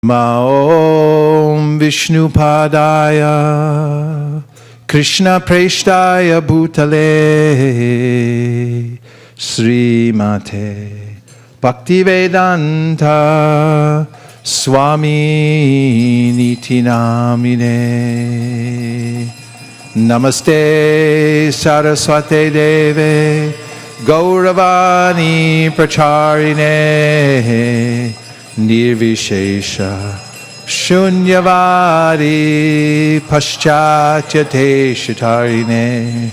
Om Vishnupadaya Krishna Preshtaya Bhutale Srimate Bhaktivedanta Swami Niti Namine Namaste Saraswate Deve Gauravani Pracharine Nirvishesha Shunyavadi Paschatya Shatarine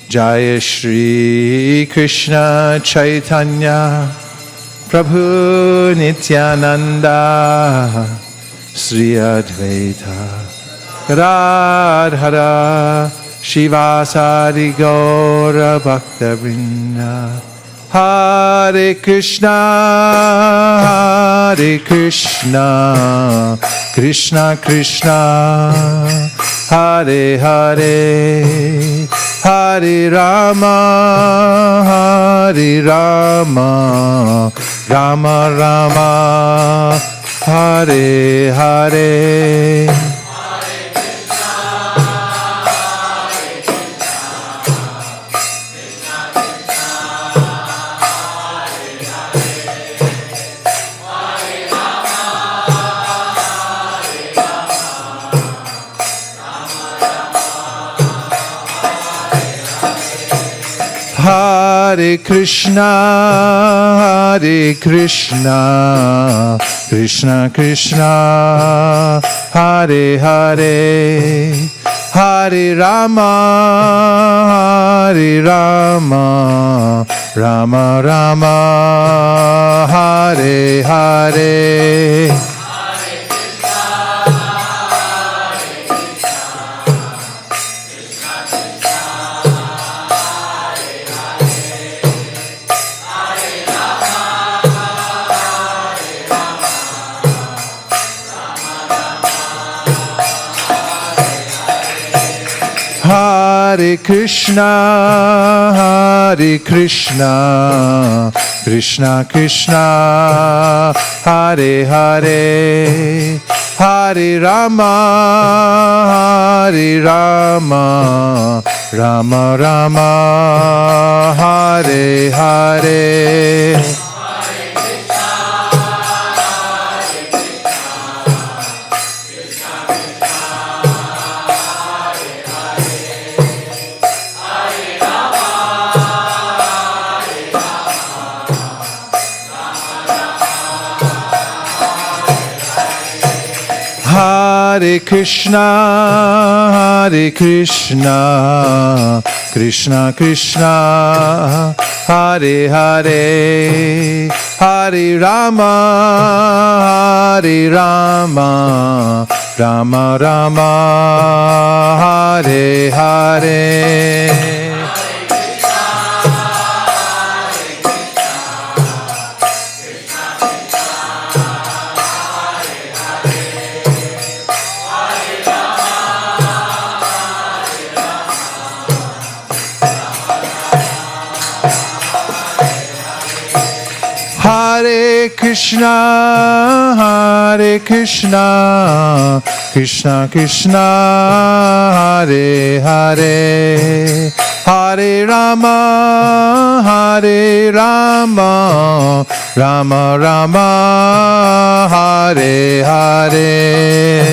Jaya Shri Krishna Chaitanya Prabhu Nityananda Sri Advaita Radhara Shivasari Gaura Bhakta Vrinda Hare Krishna, Krishna Krishna, Hare Hare, Hare Rama, Rama Rama, Hare Hare. Hare Krishna, Krishna Krishna, Hare Hare, Hare Rama, Rama Rama, Hare Hare. Hare Krishna, Krishna Krishna, Hare Hare, Hare Rama, Rama Rama, Hare Hare. Hare Krishna, Krishna Krishna, Hare Hare, Hare Rama, Rama Rama, Hare Hare. Hare Krishna, Krishna Krishna, Hare Hare, Hare Rama, Rama Rama, Hare Hare.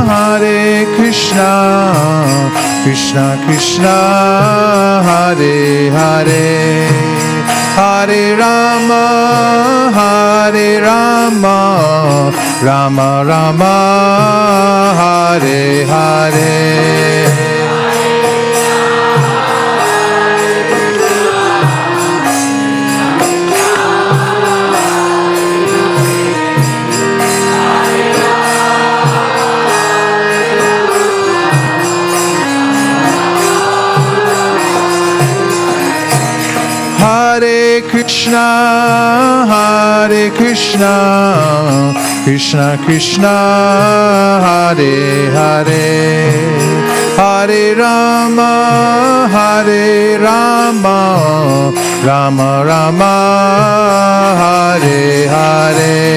Hare Krishna, Krishna Krishna, Hare Hare, Hare Rama, Rama Rama, Hare Hare. Krishna, Krishna Krishna, Hare Hare, Hare Rama, Rama Rama, Hare Hare.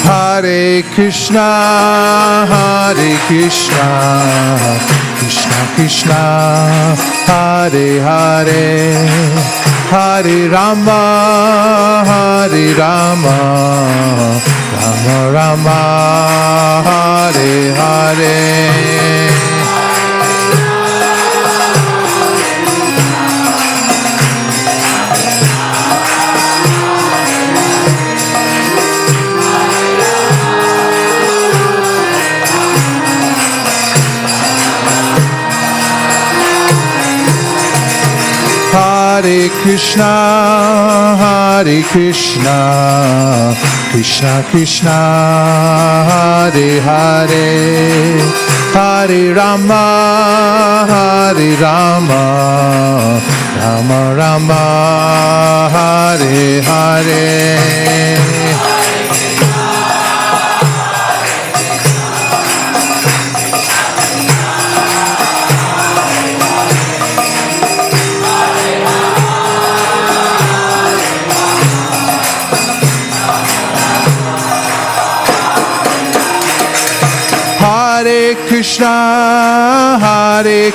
Hare Krishna, Krishna Krishna, Hare Hare, Hare Rama, Rama Rama, Hare Hare. Hare Krishna, Krishna Krishna, Hare Hare, Hare Rama, Rama Rama, Hare Hare. Hare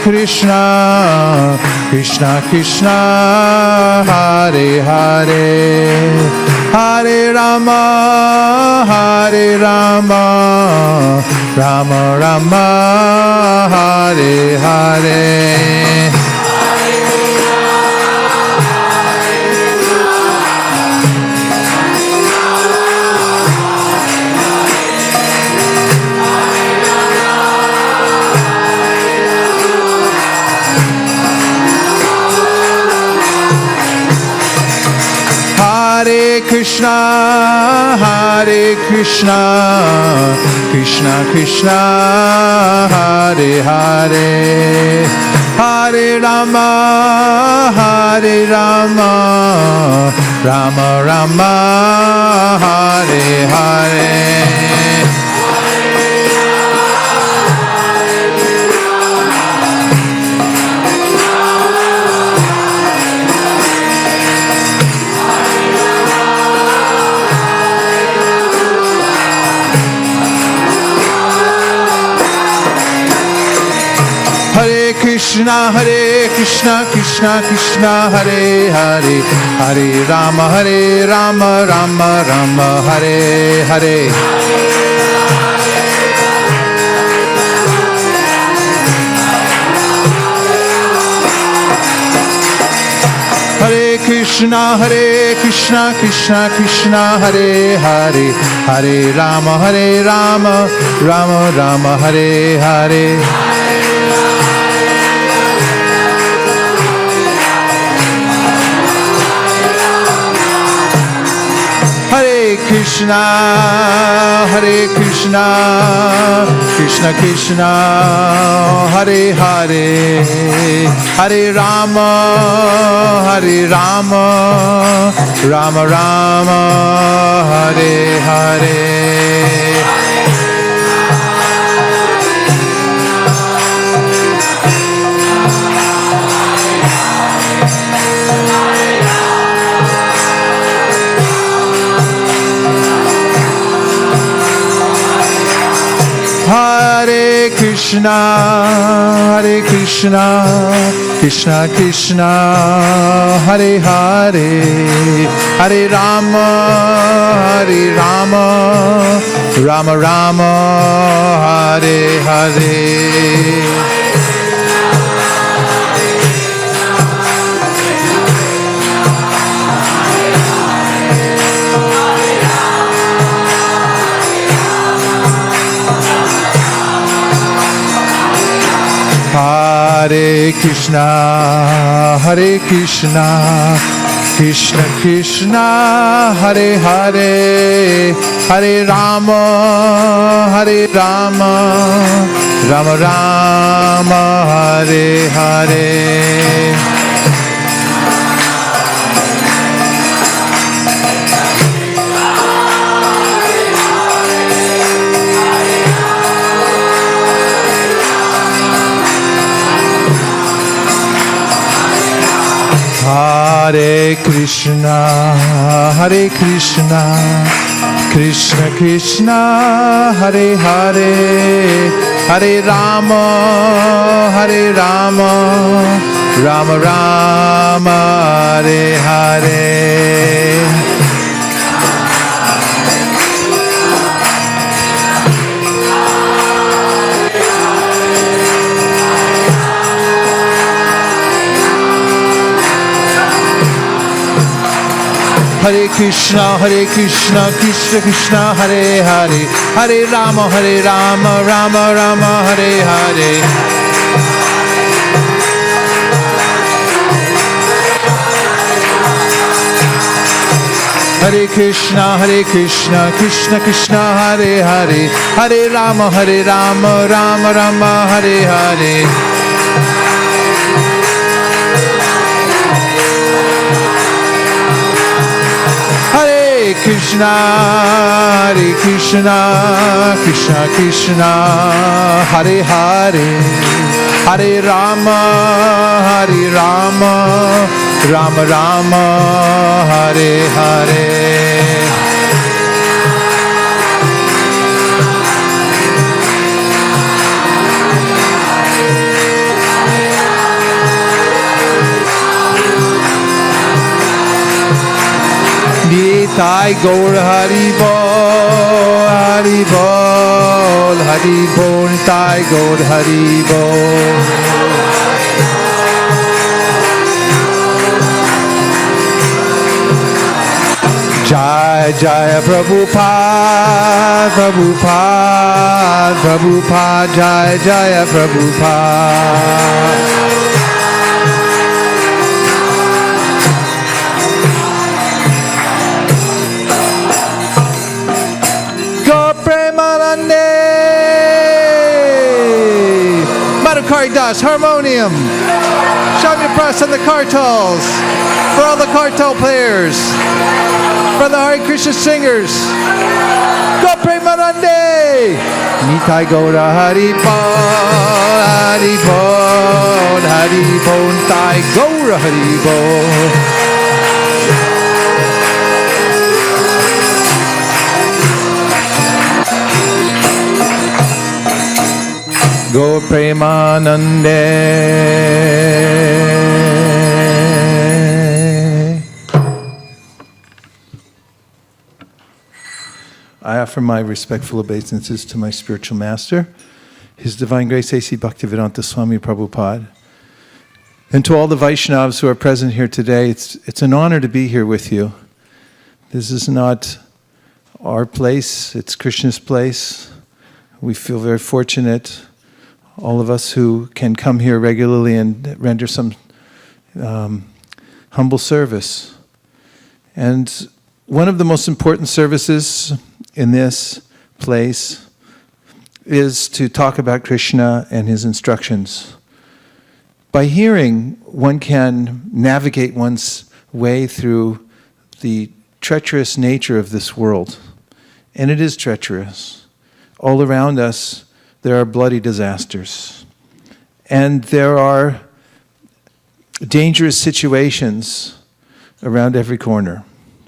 Krishna, Krishna Krishna, Hare Hare, Hare Rama, Rama Rama, Hare Hare. Hare Krishna, Krishna Hare Hare, Hare Rama, Rama Rama, Hare Hare. Krishna, Krishna Krishna, Hare Hare, Hare Rama, Rama Hare Hare. Hare Krishna, Krishna, Hare Hare, Hare Rama, Rama Hare Hare. Hare Krishna, Krishna Krishna, Hare Hare, Hare Rama, Rama Rama, Hare Hare. Hare Krishna, Krishna Krishna, Hare Hare, Hare Rama, Rama Rama, Hare Hare. Hare Krishna, Hare Krishna, Krishna Krishna, Hare Hare, Hare Rama, Hare Rama, Rama Rama, Hare Hare. Hare Krishna, Hare Krishna, Krishna Krishna, Hare Hare, Hare Rama, Hare Rama, Rama Rama, Hare Hare. Hare Krishna, Krishna Krishna, Hare Hare, Hare Rama, Rama Rama, Hare Hare. Hare Krishna, Krishna Krishna, Hare Hare, Hare Rama, Rama Rama, Hare Hare. Krishna, Krishna Krishna, Hare Hare, Hare Rama, Rama Rama, Hare Hare. Nitai Gaur Hari Bol, Hari Bol, Hari Bol, Nitai Gaur Hari Bol. Jai Jai Prabhupada, Prabhupada, Prabhupada, Jai Jai Prabhupada. Das harmonium, Shamya Press and the Kartals, for all the Kartal players, for the Hare Krishna singers. Go Premanande! Nitai Gaura Hari Bol, Hari Bol, Hari Bol, Nitai Gaura Hari Bol. Go Premanande. I offer my respectful obeisances to my spiritual master, His Divine Grace A.C. Bhaktivedanta Swami Prabhupada, and to all the Vaishnavas who are present here today. It's an honor to be here with you. This is not our place, it's Krishna's place. We feel very fortunate, all of us who can come here regularly and render some humble service. And one of the most important services in this place is to talk about Krishna and his instructions. By hearing, one can navigate one's way through the treacherous nature of this world. And it is treacherous. All around us, there are bloody disasters. And there are dangerous situations around every corner.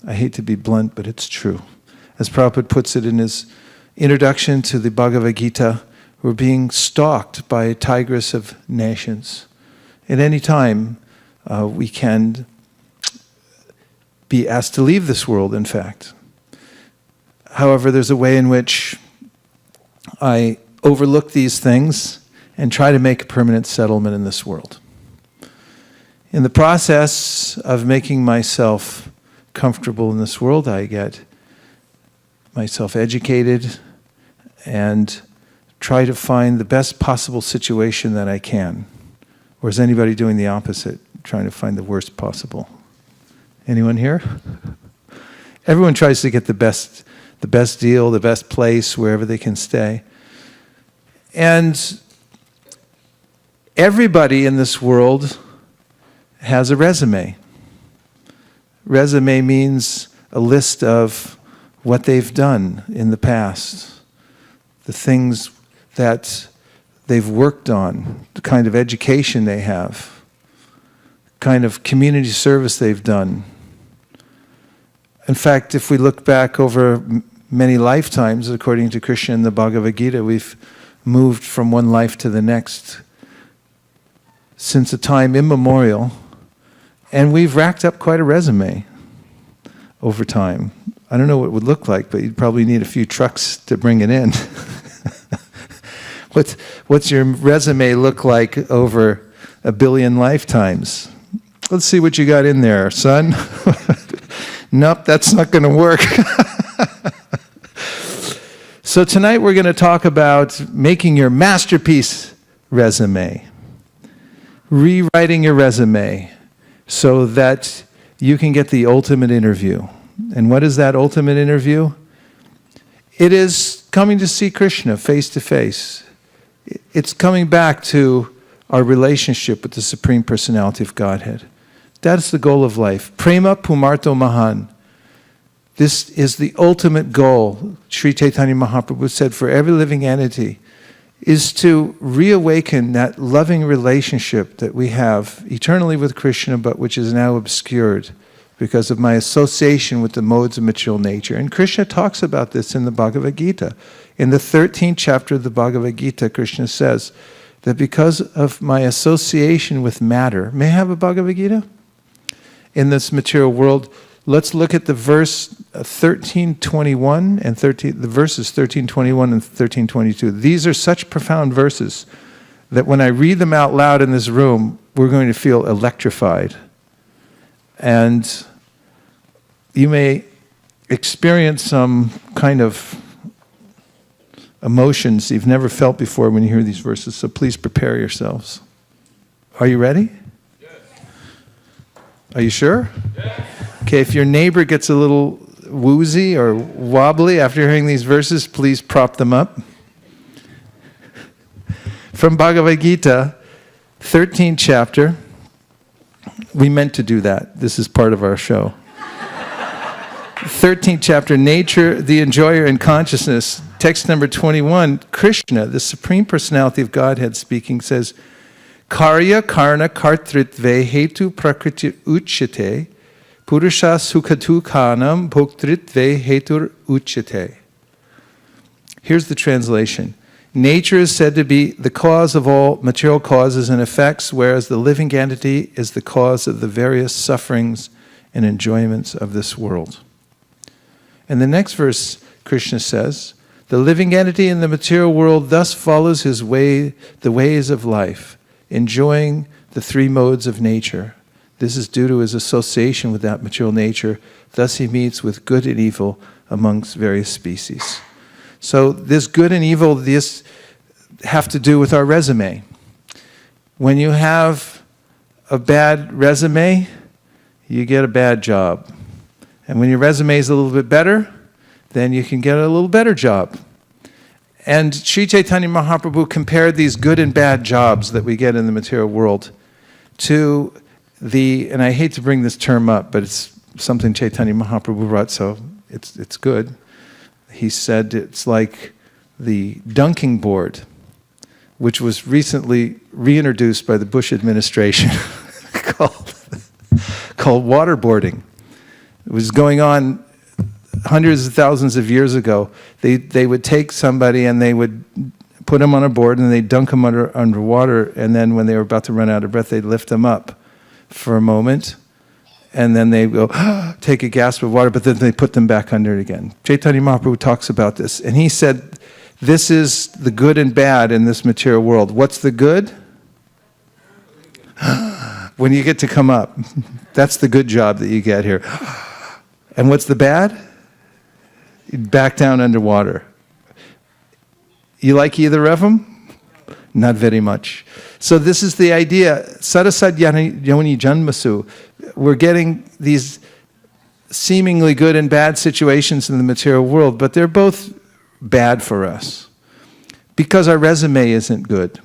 I hate to be blunt, but it's true. As Prabhupada puts it in his introduction to the Bhagavad Gita, we're being stalked by a tigress of nations. At any time, we can be asked to leave this world, in fact. However, there's a way in which I overlook these things and try to make a permanent settlement in this world. In the process of making myself comfortable in this world, I get myself educated and try to find the best possible situation that I can, Or is anybody doing the opposite, trying to find the worst possible? Anyone here? Everyone tries to get the best deal, the best place, wherever they can stay. And everybody in this world has a resume. Resume means a list of what they've done in the past, the things that they've worked on, the kind of education they have, the kind of community service they've done. In fact, if we look back over many lifetimes, according to Krishna in the Bhagavad Gita, we've moved from one life to the next since a time immemorial, and we've racked up quite a resume over time. I don't know what it would look like, but you'd probably need a few trucks to bring it in. What's your resume look like over 1 billion lifetimes? Let's see what you got in there, son. Nope, that's not going to work. So tonight we're going to talk about making your masterpiece resume. Rewriting your resume so that you can get the ultimate interview. And what is that ultimate interview? It is coming to see Krishna face to face. It's coming back to our relationship with the Supreme Personality of Godhead. That's the goal of life. Prema Pumarto Mahan. This is the ultimate goal. Sri Chaitanya Mahaprabhu said for every living entity is to reawaken that loving relationship that we have eternally with Krishna, but which is now obscured because of my association with the modes of material nature. And Krishna talks about this in the Bhagavad Gita. In the 13th chapter of the Bhagavad Gita, Krishna says that because of my association with matter, may I have a Bhagavad Gita? In this material world, let's look at the verse 1321 and the verses 1321 and 1322. These are such profound verses that when I read them out loud in this room, we're going to feel electrified. And you may experience some kind of emotions you've never felt before when you hear these verses, so please prepare yourselves. Are you ready? Yes. Are you sure? Yes. Okay, if your neighbor gets a little woozy or wobbly after hearing these verses, please prop them up. From Bhagavad Gita, 13th chapter. We meant to do that. This is part of our show. 13th chapter, Nature, the Enjoyer and Consciousness. Text number 21, Krishna, the Supreme Personality of Godhead speaking, says, Karya karna kartritve hetu prakriti uchyate purusha sukhatu kanam bhoktritve hetur uchyate. Here's the translation. Nature is said to be the cause of all material causes and effects, whereas the living entity is the cause of the various sufferings and enjoyments of this world. And the next verse, Krishna says, the living entity in the material world thus follows his way, the ways of life, enjoying the three modes of nature. This is due to his association with that material nature. Thus he meets with good and evil amongst various species. So this good and evil, this have to do with our resume. When you have a bad resume, you get a bad job. And when your resume is a little bit better, then you can get a little better job. And Sri Chaitanya Mahaprabhu compared these good and bad jobs that we get in the material world to and I hate to bring this term up, but it's something Chaitanya Mahaprabhu wrote, so it's good. He said it's like the dunking board, which was recently reintroduced by the Bush administration called waterboarding. It was going on hundreds of thousands of years ago. They would take somebody and they would put them on a board and they'd dunk them underwater, and then when they were about to run out of breath, they'd lift them up for a moment, and then they go, take a gasp of water, but then they put them back under it again. Chaitanya Mahaprabhu talks about this, and he said, this is the good and bad in this material world. What's the good? When you get to come up. That's the good job that you get here. And what's the bad? You back down underwater. You like either of them? Not very much. So this is the idea. Sarasat yoni janmasu. We're getting these seemingly good and bad situations in the material world, but they're both bad for us because our resume isn't good.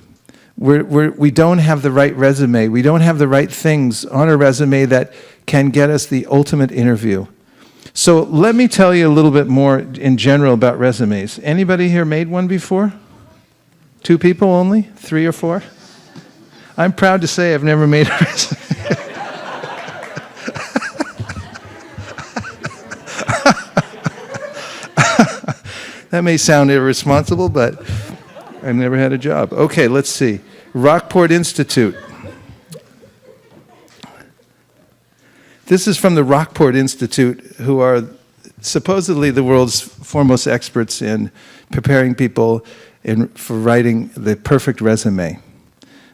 We don't have the right resume. We don't have the right things on our resume that can get us the ultimate interview. So let me tell you a little bit more in general about resumes. Anybody here made one before? 2 people only? 3 or 4? I'm proud to say I've never made a resume. That may sound irresponsible, but I've never had a job. Okay, let's see. Rockport Institute. This is from the Rockport Institute, who are supposedly the world's foremost experts in preparing people for writing the perfect resume.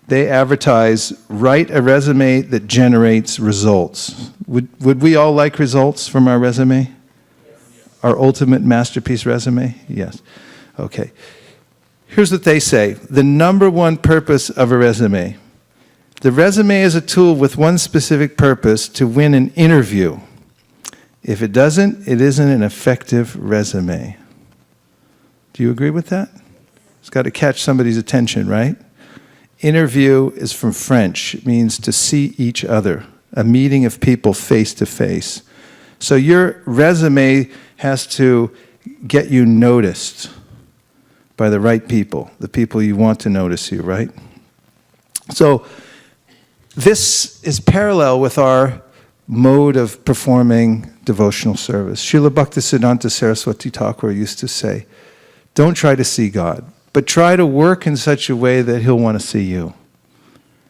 They advertise, write a resume that generates results. Would we all like results from our resume? Our ultimate masterpiece resume? Yes. Okay. Here's what they say. The number one purpose of a resume. The resume is a tool with one specific purpose: to win an interview. If it doesn't, it isn't an effective resume. Do you agree with that? It's got to catch somebody's attention, right? Interview is from French. It means to see each other, a meeting of people face to face. So your resume has to get you noticed by the right people, the people you want to notice you, right? So this is parallel with our mode of performing devotional service. Srila Bhaktisiddhanta Saraswati Thakur used to say, don't try to see God, but try to work in such a way that He'll want to see you.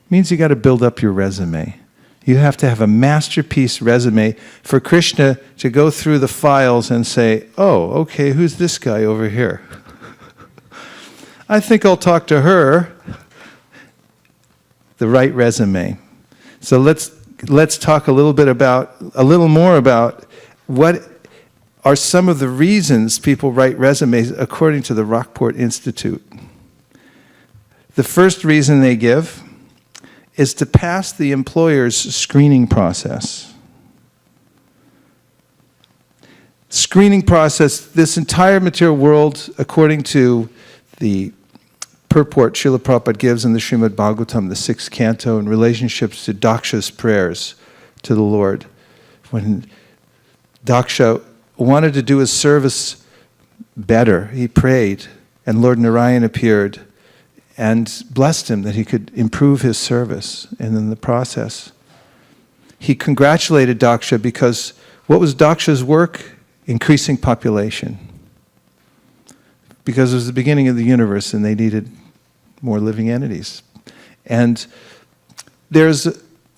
It means you got to build up your resume. You have to have a masterpiece resume for Krishna to go through the files and say, oh, okay, who's this guy over here? I think I'll talk to her. The right resume. So let's talk a little more about what are some of the reasons people write resumes according to the Rockport Institute. The first reason they give is to pass the employer's screening process. Screening process, this entire material world, according to the purport Srila Prabhupada gives in the Srimad Bhagavatam, the 6th canto, in relationships to Daksha's prayers to the Lord. When Daksha wanted to do his service better, he prayed, and Lord Narayan appeared and blessed him that he could improve his service. And in the process, he congratulated Daksha because what was Daksha's work? Increasing population. Because it was the beginning of the universe and they needed more living entities. And there's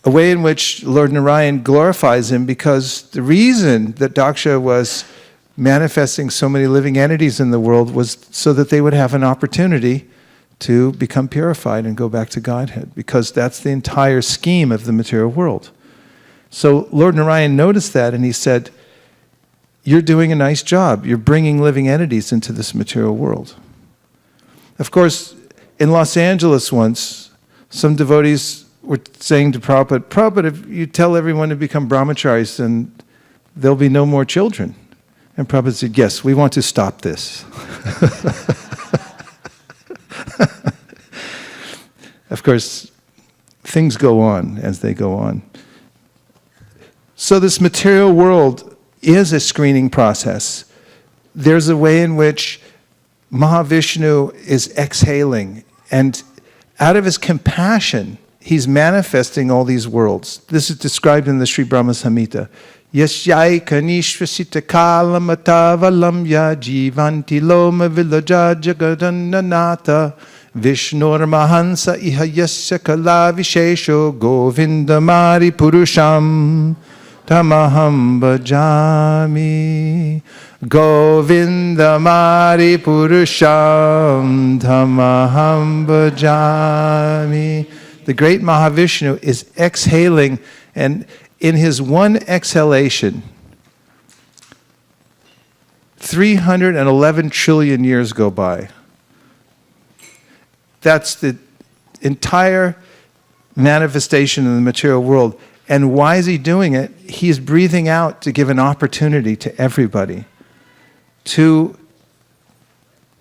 a way in which Lord Narayan glorifies him, because the reason that Daksha was manifesting so many living entities in the world was so that they would have an opportunity to become purified and go back to Godhead, because that's the entire scheme of the material world. So Lord Narayan noticed that and he said, you're doing a nice job. You're bringing living entities into this material world. Of course, in Los Angeles once, some devotees were saying to Prabhupada, Prabhupada, if you tell everyone to become brahmacharis, then there'll be no more children. And Prabhupada said, yes, we want to stop this. Of course, things go on as they go on. So this material world is a screening process. There's a way in which Mahavishnu is exhaling, and out of his compassion, he's manifesting all these worlds. This is described in the Sri Brahma Samhita. Yasyai kanishvasita kalamatavalambya jivanti loma vilaja jagadannanata Vishnur mahansa iha yasya kala vishesho govindamari purusham tamaham bhajami. Govindamari purusham tamaham bhajami. The great Mahavishnu is exhaling, and in his one exhalation, 311 trillion years go by. That's the entire manifestation in the material world. And why is he doing it? He's breathing out to give an opportunity to everybody to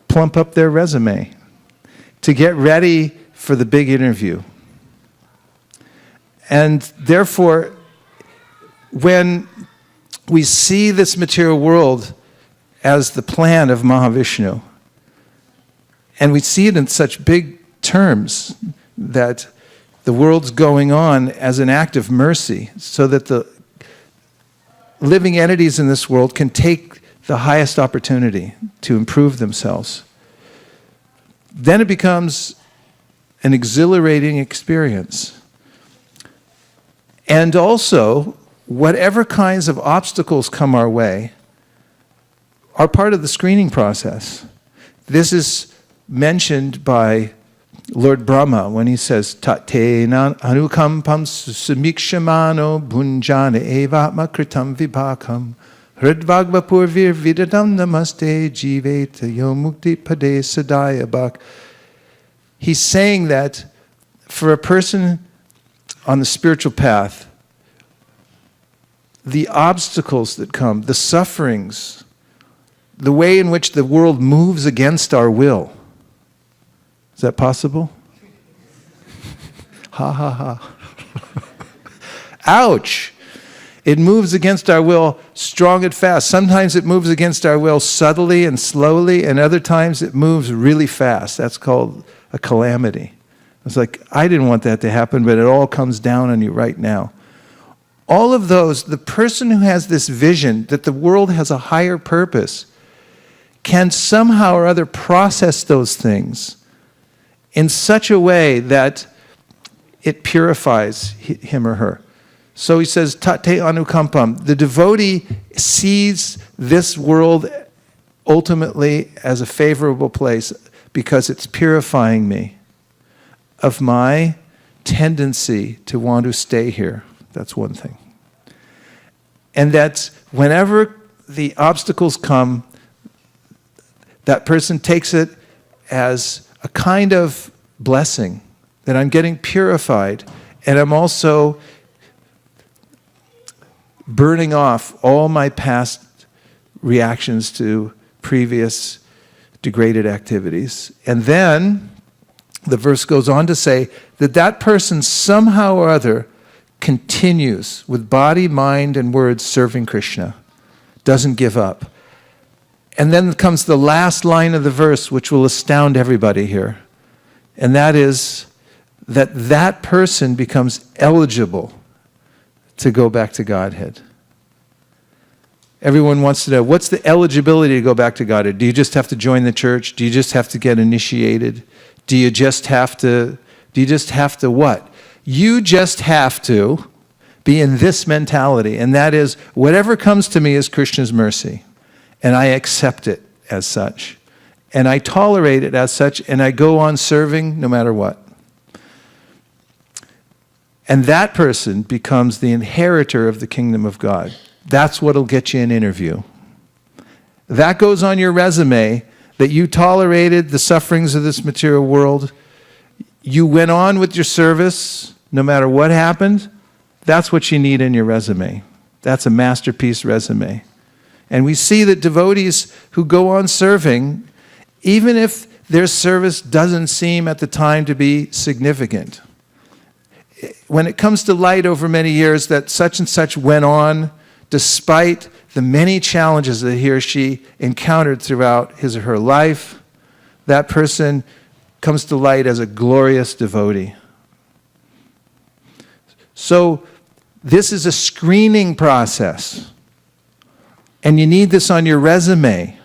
plump up their resume, to get ready for the big interview. And therefore, when we see this material world as the plan of Mahavishnu, and we see it in such big terms that the world's going on as an act of mercy so that the living entities in this world can take the highest opportunity to improve themselves, then it becomes an exhilarating experience. And also, whatever kinds of obstacles come our way are part of the screening process. This is mentioned by Lord Brahma when he says, Tatena anukampam sumikshamano bhunjana evatma kritam vibhakam hridvagva purvir vidadam namaste jiveta yomukti pade sadayabak. He's saying that for a person on the spiritual path, the obstacles that come, the sufferings, the way in which the world moves against our will. Is that possible? Ha ha ha. Ouch! It moves against our will strong and fast. Sometimes it moves against our will subtly and slowly, and other times it moves really fast. That's called a calamity. It's like, I didn't want that to happen, but it all comes down on you right now. All of those, the person who has this vision that the world has a higher purpose can somehow or other process those things in such a way that it purifies him or her. So he says, Tate anukampam. The devotee sees this world ultimately as a favorable place because it's purifying me of my tendency to want to stay here. That's one thing. And that whenever the obstacles come, that person takes it as a kind of blessing, that I'm getting purified, and I'm also burning off all my past reactions to previous degraded activities. And then the verse goes on to say that that person somehow or other continues with body, mind, and words serving Krishna, doesn't give up. And then comes the last line of the verse, which will astound everybody here. And that is that that person becomes eligible to go back to Godhead. Everyone wants to know, what's the eligibility to go back to Godhead? Do you just have to join the church? Do you just have to get initiated? Do you just have to what? You just have to be in this mentality, and that is, whatever comes to me is Krishna's mercy, and I accept it as such, and I tolerate it as such, and I go on serving no matter what. And that person becomes the inheritor of the kingdom of God. That's what'll get you an interview. That goes on your resume, that you tolerated the sufferings of this material world. You went on with your service, no matter what happened. That's what you need in your resume. That's a masterpiece resume. And we see that devotees who go on serving, even if their service doesn't seem at the time to be significant, when it comes to light over many years that such and such went on, despite the many challenges that he or she encountered throughout his or her life, that person comes to light as a glorious devotee. So this is a screening process. And you need this on your resume.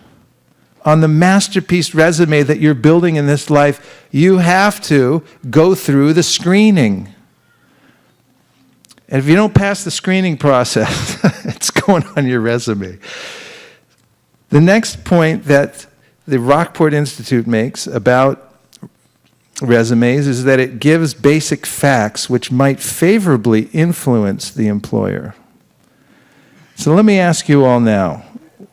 On the masterpiece resume that you're building in this life, you have to go through the screening. And if you don't pass the screening process, it's going on your resume. The next point that the Rockport Institute makes about resumes is that it gives basic facts which might favorably influence the employer. So let me ask you all now,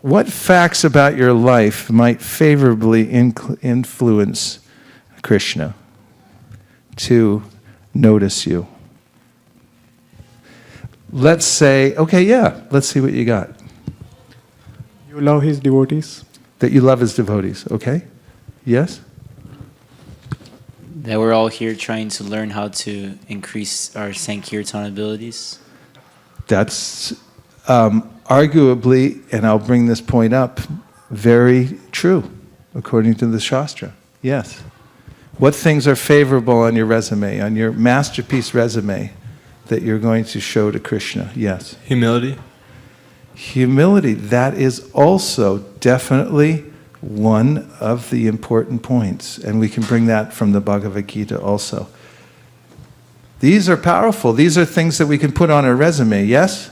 what facts about your life might favorably influence Krishna? to notice you. Let's say, okay, yeah, let's see what you got. You love his devotees. That you love his devotees, okay? Yes? That we're all here trying to learn how to increase our Sankirtan abilities. That's arguably, and I'll bring this point up, very true, according to the Shastra. Yes. What things are favorable on your resume, on your masterpiece resume, that you're going to show to Krishna? Yes. Humility. Humility, that is also definitely one of the important points. And we can bring that from the Bhagavad Gita also. These are powerful. These are things that we can put on our resume, yes?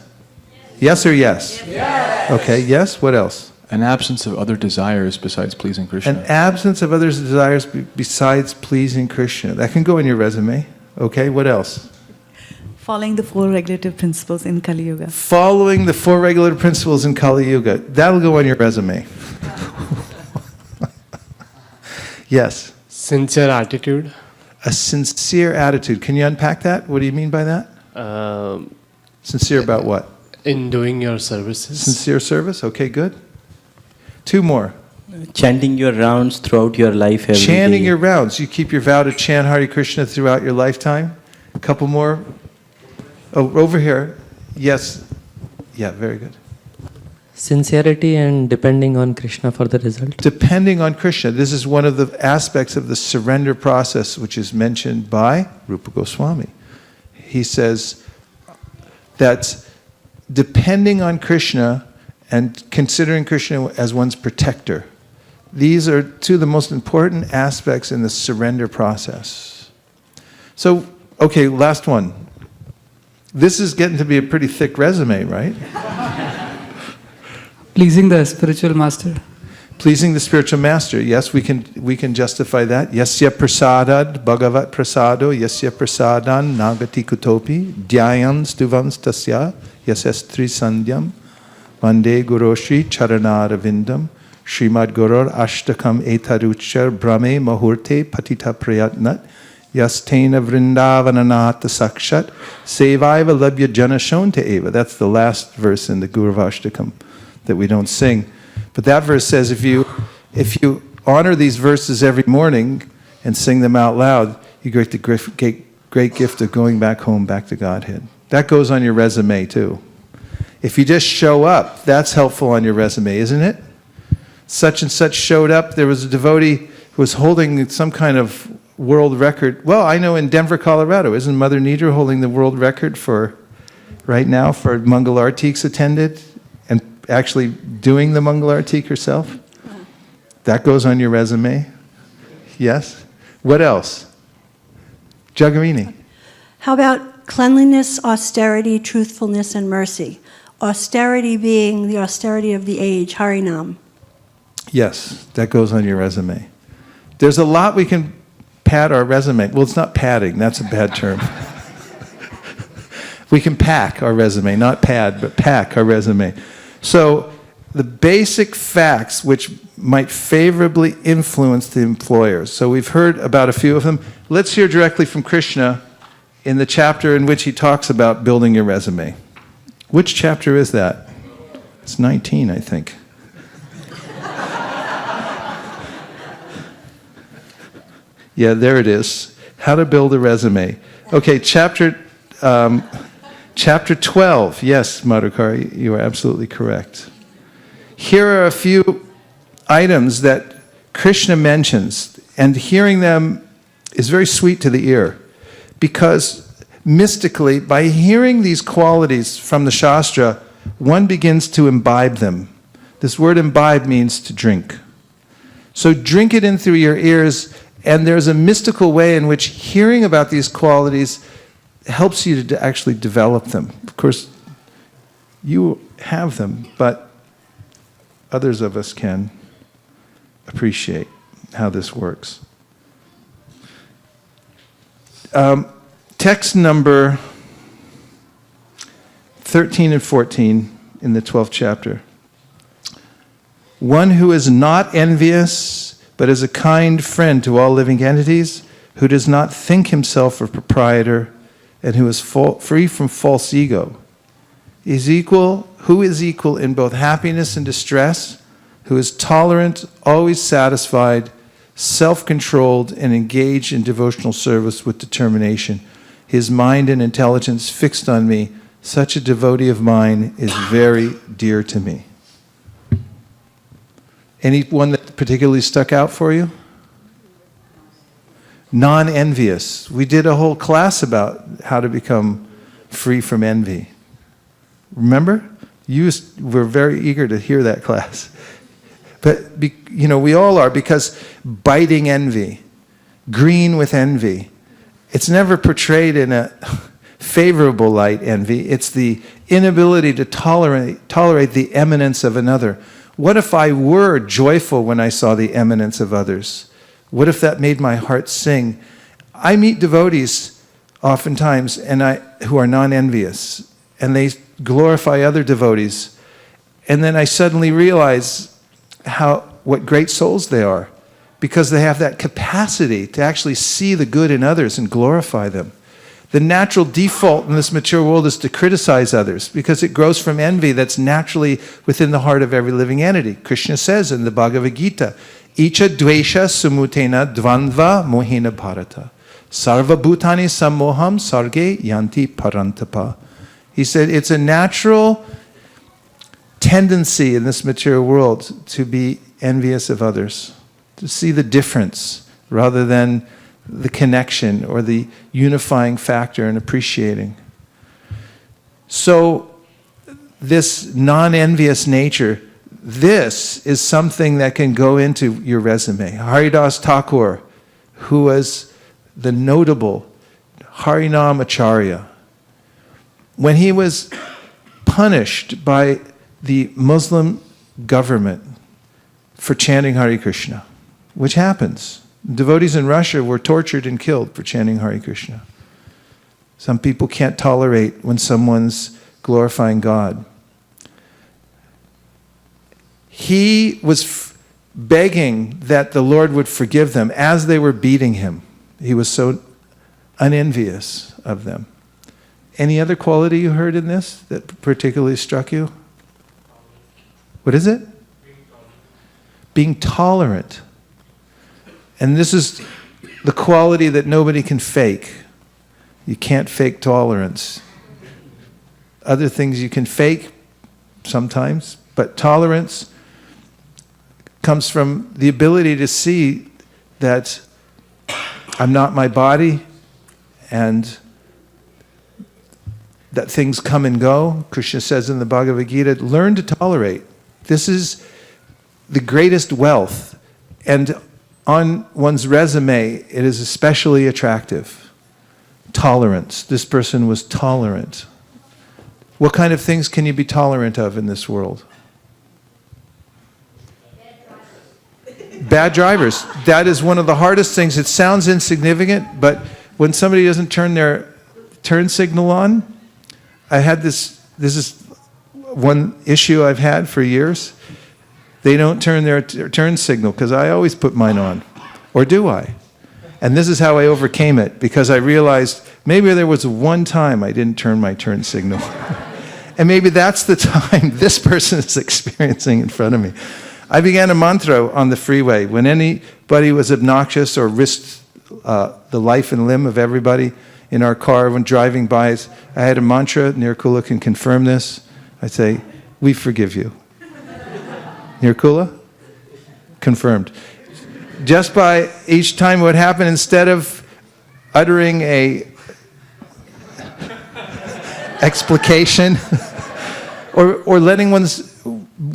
Yes or yes? Yes. Okay, yes? What else? An absence of other desires besides pleasing Krishna. An absence of other desires besides pleasing Krishna. That can go in your resume. Okay, what else? Following the 4 regulative principles in Kali Yuga. Following the 4 regulative principles in Kali Yuga. That'll go on your resume. Yes. Sincere attitude. A sincere attitude. Can you unpack that? What do you mean by that? Sincere about what? In doing your services. Sincere service? Okay, good. 2 more. Chanting your rounds throughout your life every Chanting day. your rounds. You keep your vow to chant Hare Krishna throughout your lifetime. A couple more. Oh, over here. Yes. Yeah, very good. Sincerity and depending on Krishna for the result. Depending on Krishna. This is one of the aspects of the surrender process which is mentioned by Rupa Goswami. He says that depending on Krishna and considering Krishna as one's protector, these are 2 of the most important aspects in the surrender process. So, okay, last one. This is getting to be a pretty thick resume, right? Pleasing the spiritual master. Pleasing the spiritual master. Yes, we can justify that. Yasya prasadad bhagavat prasado yasya prasadan nagati kutopi dhyayan stuvans tasya yasestri sandhyam vande guroshri charanaravindam Srimad Gurur Ashtakam Etaruchar Brahme Mahurte Patita Prayatnat Yastena Vrindavananata Sakshat Sevaiva Labhya Janashonte Eva. That's the last verse in the Guru Ashtakam that we don't sing. But that verse says if you honor these verses every morning and sing them out loud, you get the great gift of going back home, back to Godhead. That goes on your resume too. If you just show up, that's helpful on your resume, isn't it? Such and such showed up. There was a devotee who was holding some kind of world record. Well, I know in Denver, Colorado, isn't Mother Nidra holding the world record right now for Mangal Artiks attended and actually doing the Mangal Artik herself? That goes on your resume. Yes? What else? Jagarini. How about cleanliness, austerity, truthfulness, and mercy? Austerity being the austerity of the age, Harinam. Yes, that goes on your resume. There's a lot we can pad our resume. Well, it's not padding. That's a bad term. We can pack our resume, not pad, but pack our resume. So the basic facts which might favorably influence the employers. So we've heard about a few of them. Let's hear directly from Krishna in the chapter in which he talks about building your resume. Which chapter is that? It's 19, I think. Yeah, there it is. How to build a resume. Okay, chapter 12. Yes, Madhukari, you are absolutely correct. Here are a few items that Krishna mentions, and hearing them is very sweet to the ear, because mystically, by hearing these qualities from the Shastra, one begins to imbibe them. This word imbibe means to drink. So drink it in through your ears. And there's a mystical way in which hearing about these qualities helps you to actually develop them. Of course, you have them, but others of us can appreciate how this works. Text number 13 and 14 in the 12th chapter. One who is not envious, but is a kind friend to all living entities, who does not think himself a proprietor, and who is free from false ego. Who is equal in both happiness and distress, who is tolerant, always satisfied, self-controlled, and engaged in devotional service with determination. His mind and intelligence fixed on me. Such a devotee of mine is very dear to me. Any one that particularly stuck out for you? Non-envious. We did a whole class about how to become free from envy. Remember? You were very eager to hear that class. But, we all are, because biting envy, green with envy, it's never portrayed in a favorable light, envy. It's the inability to tolerate the eminence of another. What if I were joyful when I saw the eminence of others? What if that made my heart sing? I meet devotees oftentimes who are non-envious, and they glorify other devotees. And then I suddenly realize what great souls they are, because they have that capacity to actually see the good in others and glorify them. The natural default in this mature world is to criticize others, because it grows from envy that's naturally within the heart of every living entity. Krishna says in the Bhagavad Gita, Icha dvesha sumutena dvandva mohena bharata. Sarva bhutani sammoham sarge yanti parantapa. He said it's a natural tendency in this material world to be envious of others, to see the difference rather than the connection or the unifying factor in appreciating. So this non-envious nature, this is something that can go into your resume. Haridas Thakur, who was the notable Harinam Acharya, when he was punished by the Muslim government for chanting Hare Krishna, which happens. Devotees in Russia were tortured and killed for chanting Hare Krishna. Some people can't tolerate when someone's glorifying God. He was begging that the Lord would forgive them as they were beating him. He was so unenvious of them. Any other quality you heard in this that particularly struck you? What is it? Being tolerant. And this is the quality that nobody can fake. You can't fake tolerance. Other things you can fake sometimes, but tolerance comes from the ability to see that I'm not my body and that things come and go. Krishna says in the Bhagavad Gita, learn to tolerate. This is the greatest wealth. And on one's resume, it is especially attractive. Tolerance. This person was tolerant. What kind of things can you be tolerant of in this world? Bad drivers. That is one of the hardest things. It sounds insignificant, but when somebody doesn't turn their turn signal on, I had this is one issue I've had for years. They don't turn their turn signal because I always put mine on. Or do I? And this is how I overcame it, because I realized maybe there was one time I didn't turn my turn signal. And maybe that's the time this person is experiencing in front of me. I began a mantra on the freeway. When anybody was obnoxious or risked the life and limb of everybody in our car when driving by, I had a mantra. Nirkula can confirm this. I'd say, we forgive you. Nirkula? Confirmed. Just by each time what happened, instead of uttering a explication or letting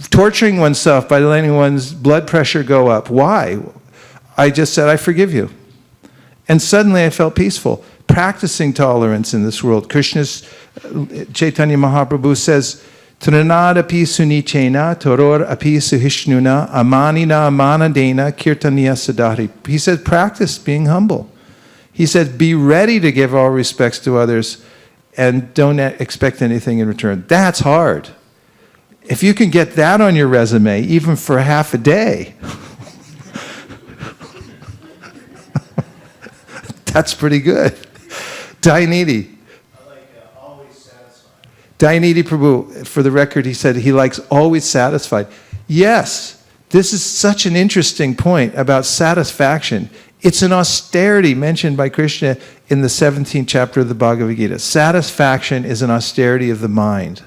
torturing oneself by letting one's blood pressure go up. Why? I just said, I forgive you. And suddenly I felt peaceful. Practicing tolerance in this world. Krishna's Chaitanya Mahaprabhu says, Trinad api sunichena, toror api suhishnuna, amanina amanadena, kirtaniya sadhari. He said, practice being humble. He said, be ready to give all respects to others and don't expect anything in return. That's hard. If you can get that on your resume, even for half a day, That's pretty good. Dainiti. Dainiti Prabhu, for the record, he said he likes always satisfied. Yes, this is such an interesting point about satisfaction. It's an austerity mentioned by Krishna in the 17th chapter of the Bhagavad Gita. Satisfaction is an austerity of the mind.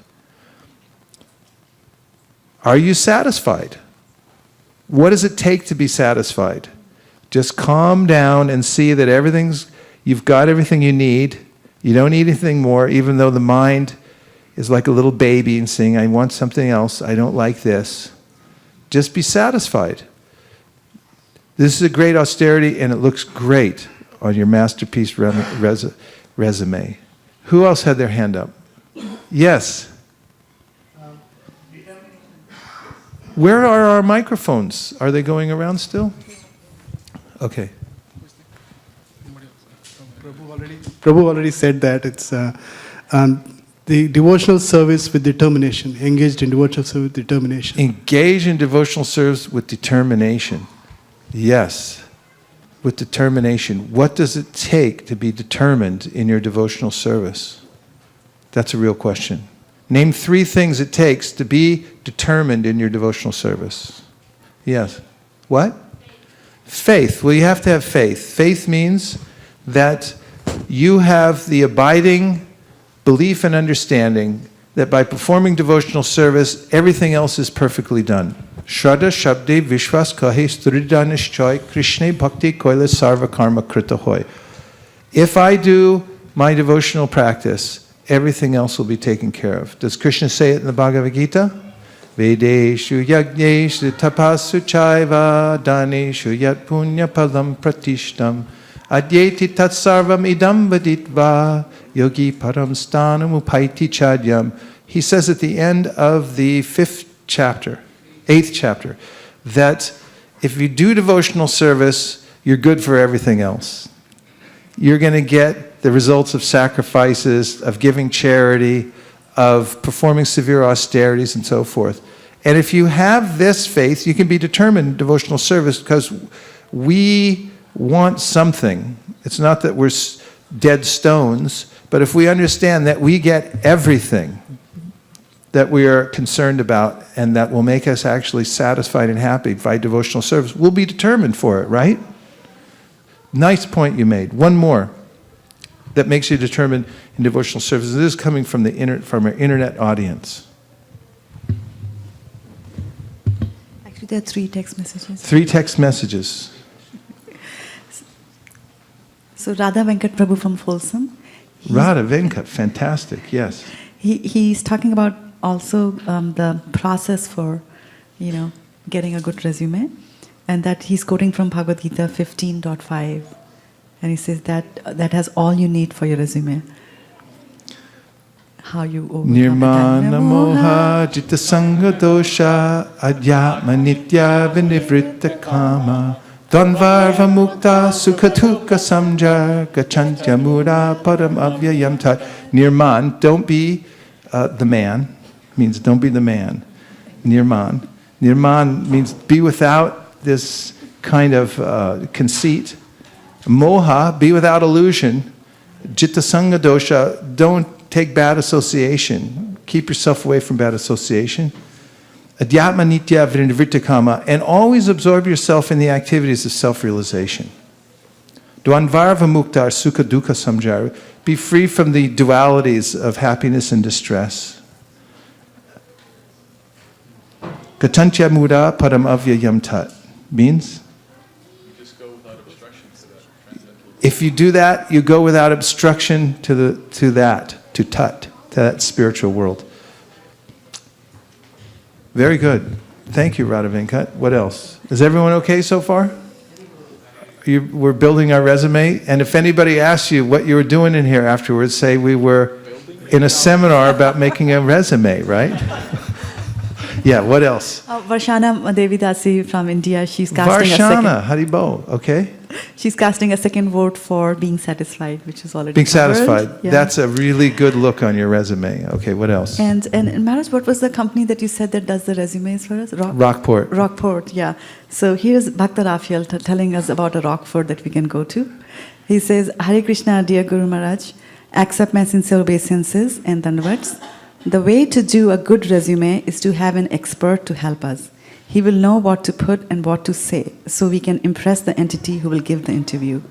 Are you satisfied? What does it take to be satisfied? Just calm down and see that you've got everything you need. You don't need anything more, even though the mind is like a little baby and saying, I want something else, I don't like this. Just be satisfied. This is a great austerity and it looks great on your masterpiece resume. Who else had their hand up? Yes. Where are our microphones? Are they going around still? Okay. Prabhu already said that it's the devotional service with determination, engaged in devotional service with determination. Engage in devotional service with determination. Yes, with determination. What does it take to be determined in your devotional service? That's a real question. Name 3 things it takes to be determined in your devotional service. Yes. What? Faith. Well, you have to have faith. Faith means that you have the abiding belief and understanding that by performing devotional service, everything else is perfectly done. Shraddha Shabde Vishwas Kahe Stridha Nishchoy Krishna Bhakti Koila Sarva Karma Krita Hoy. If I do my devotional practice, everything else will be taken care of. Does Krishna say it in the Bhagavad Gita? Vedeshu yagneshu tapasu chaiva daneshu yat punya palam pratishtam adyeti tatsarvam idam vaditva yogi param stanam upaiti chadyam. He says at the end of the 8th chapter, that if you do devotional service, you're good for everything else. You're going to get the results of sacrifices, of giving charity, of performing severe austerities and so forth. And if you have this faith, you can be determined in devotional service because we want something. It's not that we're dead stones, but if we understand that we get everything that we are concerned about and that will make us actually satisfied and happy by devotional service, we'll be determined for it, right? Nice point you made. One more that makes you determined in devotional service. This is coming from our internet audience. Actually, there are 3 text messages. 3 text messages. So Radha Venkat Prabhu from Folsom. Radha Venkat, fantastic, yes. He's talking about also the process for, getting a good resume, and that he's quoting from Bhagavad Gita 15.5, and he says that has all you need for your resume. How you overcome Nirmana moha jita sangha dosha adhyatma nitya vinivritta kama dvanvarva mukta sukatuka samjar gachantya mura param avyayam tat. Nirman, don't be the man, means don't be the man. Nirman. Nirman means be without this kind of conceit. Moha, be without illusion. Jitta sangha dosha, don't take bad association. Keep yourself away from bad association. Adhyatma nitya vinivritta kama, and always absorb yourself in the activities of self-realization. Dvanvarva mukta sukha dukkha samjara, be free from the dualities of happiness and distress. Gatantya muda param avyayam tat means? If you do that, you go without obstruction to that spiritual world. Very good. Thank you, Radha Venkat. What else? Is everyone okay so far? We're building our resume, and if anybody asks you what you were doing in here afterwards, say we were in a seminar about making a resume, right? Yeah, what else? Varshana Devidasi from India, she's casting Varshana, Haribo, okay. She's casting a second vote for being satisfied, which is already Being covered. satisfied. Yeah. That's a really good look on your resume. Okay, what else? And Maharaj, what was the company that you said that does the resumes for us? Rockport. Rockport, yeah. So here's Bhakta Raphael telling us about a Rockport that we can go to. He says, Hare Krishna, dear Guru Maharaj, accept my sincere obeisances and dandavats. The way to do a good resume is to have an expert to help us. He will know what to put and what to say, so we can impress the entity who will give the interview.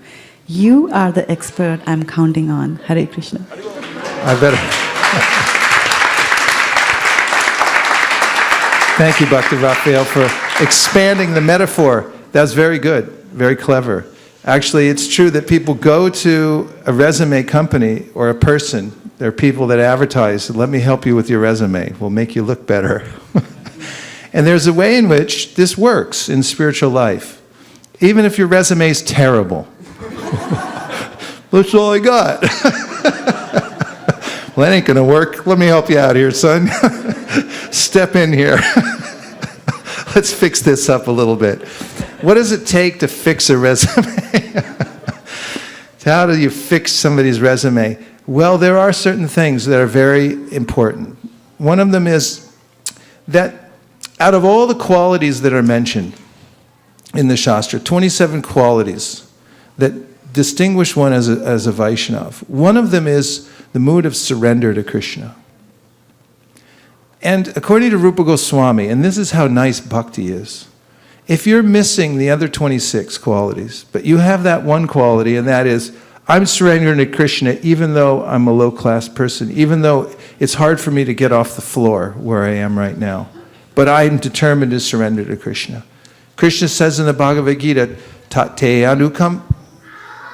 You are the expert I'm counting on. Hare Krishna. I better. Thank you, Bhakti Raphael, for expanding the metaphor. That's very good, very clever. Actually, it's true that people go to a resume company or a person. There are people that advertise, let me help you with your resume. We'll make you look better. And there's a way in which this works in spiritual life. Even if your resume is terrible. That's all I got. Well, that ain't going to work. Let me help you out here, son. Step in here. Let's fix this up a little bit. What does it take to fix a resume? How do you fix somebody's resume? Well, there are certain things that are very important. One of them is that out of all the qualities that are mentioned in the Shastra, 27 qualities that distinguish one as a Vaishnava, one of them is the mood of surrender to Krishna. And according to Rupa Goswami, and this is how nice bhakti is, if you're missing the other 26 qualities, but you have that one quality, and that is, I'm surrendering to Krishna even though I'm a low-class person, even though it's hard for me to get off the floor where I am right now, but I'm determined to surrender to Krishna. Krishna says in the Bhagavad Gita, Tate anukam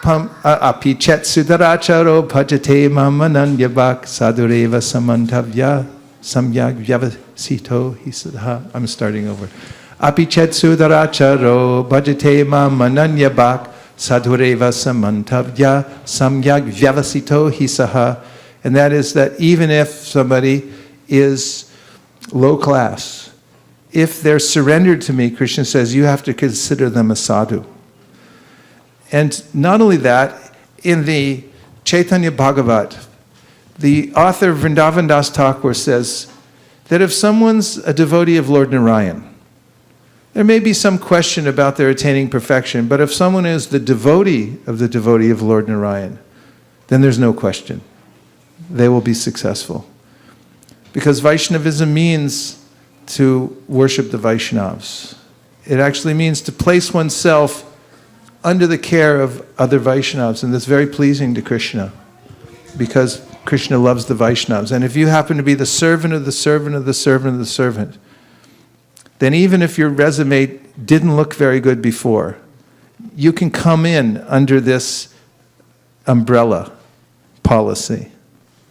api chet sudaracharo bhajate mamananyabhak sadureva samantavya samyak vyavasito hisadha. I'm starting over. Api chet sudaracharo bhajate mamananyabhak sadureva samantavya samyak vyavasito hisaha. And that is that even if somebody is low class, if they're surrendered to me, Krishna says, you have to consider them a sadhu. And not only that, in the Chaitanya Bhagavat, the author Vrindavan Das Thakur says that if someone's a devotee of Lord Narayan, there may be some question about their attaining perfection, but if someone is the devotee of Lord Narayan, then there's no question. They will be successful. Because Vaishnavism means to worship the Vaishnavas. It actually means to place oneself under the care of other Vaishnavas, and that's very pleasing to Krishna, because Krishna loves the Vaishnavas. And if you happen to be the servant of the servant of the servant of the servant, then even if your resume didn't look very good before, you can come in under this umbrella policy,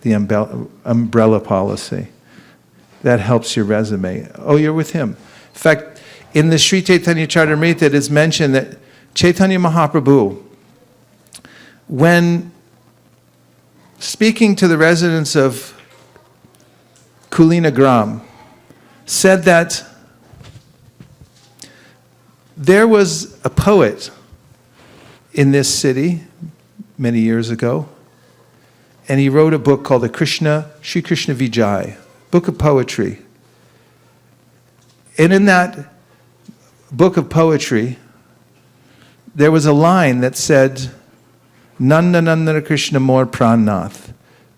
the umbrella policy. That helps your resume. Oh, you're with him. In fact, in the Sri Chaitanya Charitamrita, it is mentioned that Chaitanya Mahaprabhu, when speaking to the residents of Kulina Gram, said that there was a poet in this city many years ago, and he wrote a book called the Sri Krishna Vijay, book of poetry. And in that book of poetry, there was a line that said, Nanda Nandana Krishna Mor Pranath,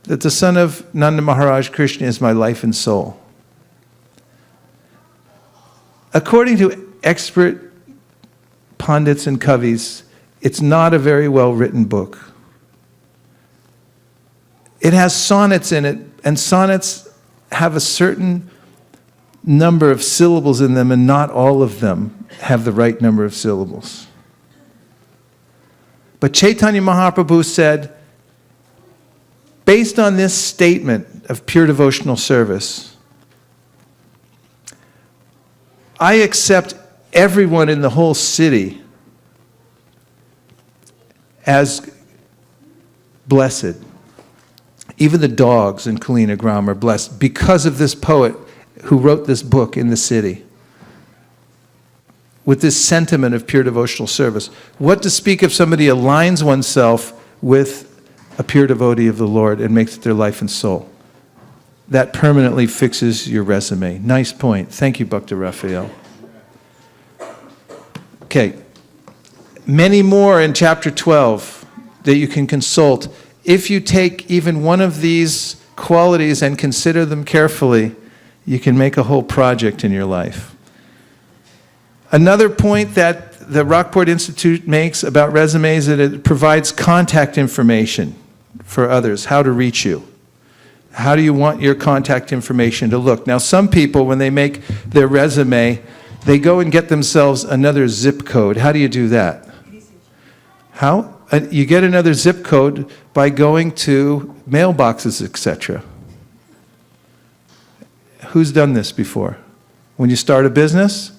that the son of Nanda Maharaj Krishna is my life and soul. According to expert pundits and kavis, it's not a very well written book. It has sonnets in it, and sonnets have a certain number of syllables in them, and not all of them have the right number of syllables. But Chaitanya Mahaprabhu said, based on this statement of pure devotional service, I accept everyone in the whole city as blessed. Even the dogs in Kulina Gram are blessed because of this poet who wrote this book in the city, with this sentiment of pure devotional service. What to speak if somebody aligns oneself with a pure devotee of the Lord and makes it their life and soul? That permanently fixes your resume. Nice point. Thank you, Bhakti Raphael. Okay. Many more in chapter 12. that you can consult. If you take even one of these qualities and consider them carefully, you can make a whole project in your life. Another point that the Rockport Institute makes about resumes is that it provides contact information for others, how to reach you. How do you want your contact information to look? Now, some people, when they make their resume, they go and get themselves another zip code. How do you do that? How? You get another zip code by going to mailboxes, etc. Who's done this before? When you start a business,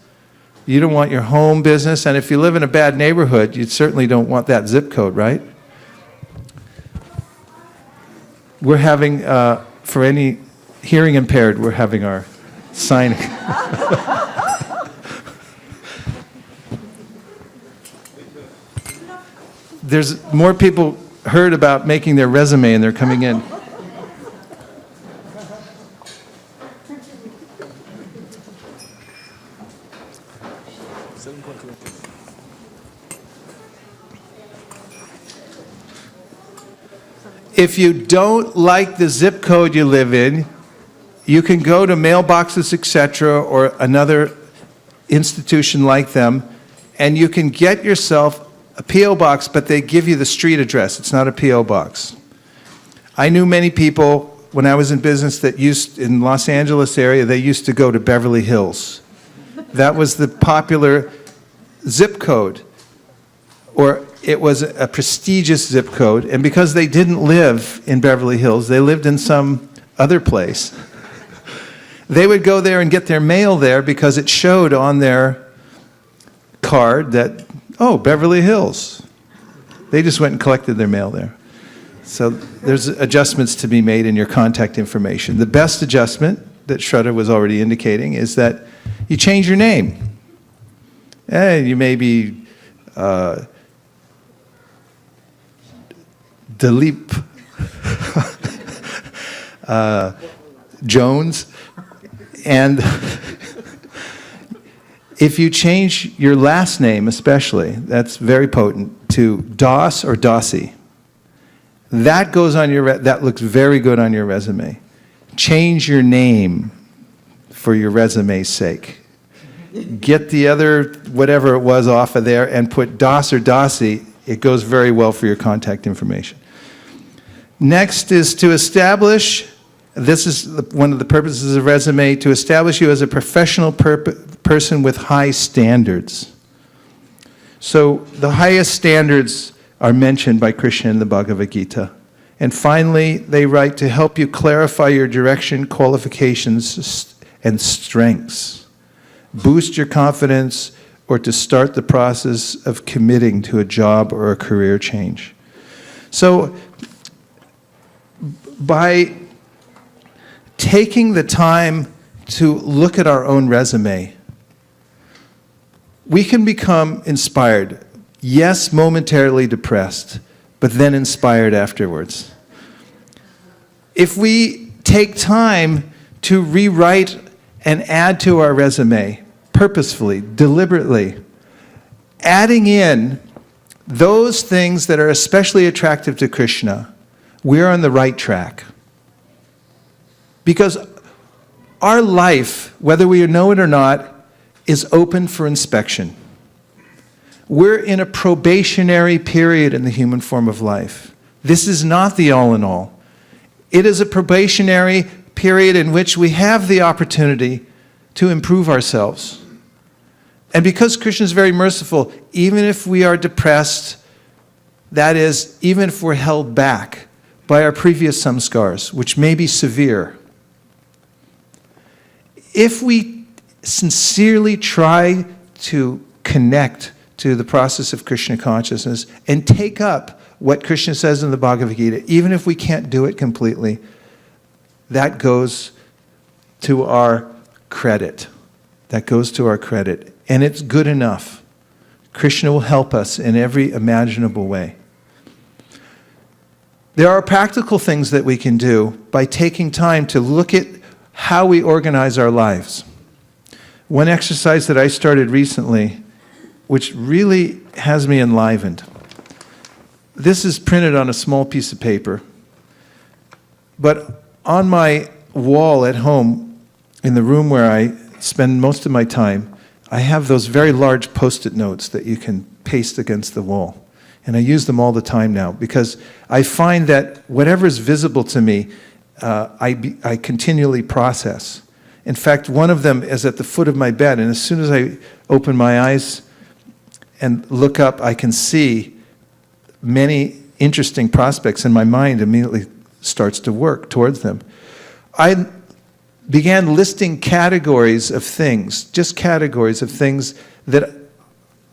you don't want your home business, and if you live in a bad neighborhood, you certainly don't want that zip code, right? We're having, for any hearing impaired, we're having our signing. There's more people heard about making their resume and they're coming in. If you don't like the zip code you live in, you can go to mailboxes, etc., or another institution like them, and you can get yourself a P.O. box, but they give you the street address. It's not a P.O. box. I knew many people when I was in business that in Los Angeles area, they used to go to Beverly Hills. That was the popular zip code, or it was a prestigious zip code, and because they didn't live in Beverly Hills, they lived in some other place, they would go there and get their mail there because it showed on their card that, oh, Beverly Hills. They just went and collected their mail there. So there's adjustments to be made in your contact information. The best adjustment that Shraddha was already indicating is that you change your name. And you may be Dilip Jones, and if you change your last name especially, that's very potent, to Das or Dasi, that goes on your, that looks very good on your resume. Change your name for your resume's sake. Get the other, whatever it was off of there and put Das or Dasi, it goes very well for your contact information. Next is to establish, this is one of the purposes of resume, to establish you as a professional person with high standards. So the highest standards are mentioned by Krishna in the Bhagavad Gita. And finally, they write to help you clarify your direction, qualifications, and strengths, boost your confidence, or to start the process of committing to a job or a career change. So, by taking the time to look at our own resume, we can become inspired. Yes, momentarily depressed, but then inspired afterwards. If we take time to rewrite and add to our resume, purposefully, deliberately, adding in those things that are especially attractive to Krishna, we're on the right track. Because our life, whether we know it or not, is open for inspection. We're in a probationary period in the human form of life. This is not the all in all. It is a probationary period in which we have the opportunity to improve ourselves. And because Krishna is very merciful, even if we are depressed, that is, even if we're held back by our previous samskars, which may be severe, if we sincerely try to connect to the process of Krishna consciousness and take up what Krishna says in the Bhagavad Gita, even if we can't do it completely, that goes to our credit. That goes to our credit. And it's good enough. Krishna will help us in every imaginable way. There are practical things that we can do by taking time to look at how we organize our lives. One exercise that I started recently, which really has me enlivened. this is printed on a small piece of paper. But on my wall at home, in the room where I spend most of my time, I have those very large Post-it notes that you can paste against the wall. And I use them all the time now because I find that whatever is visible to me, I continually process. In fact, one of them is at the foot of my bed, and as soon as I open my eyes and look up, I can see many interesting prospects, and my mind immediately starts to work towards them. I began listing categories of things, just categories of things that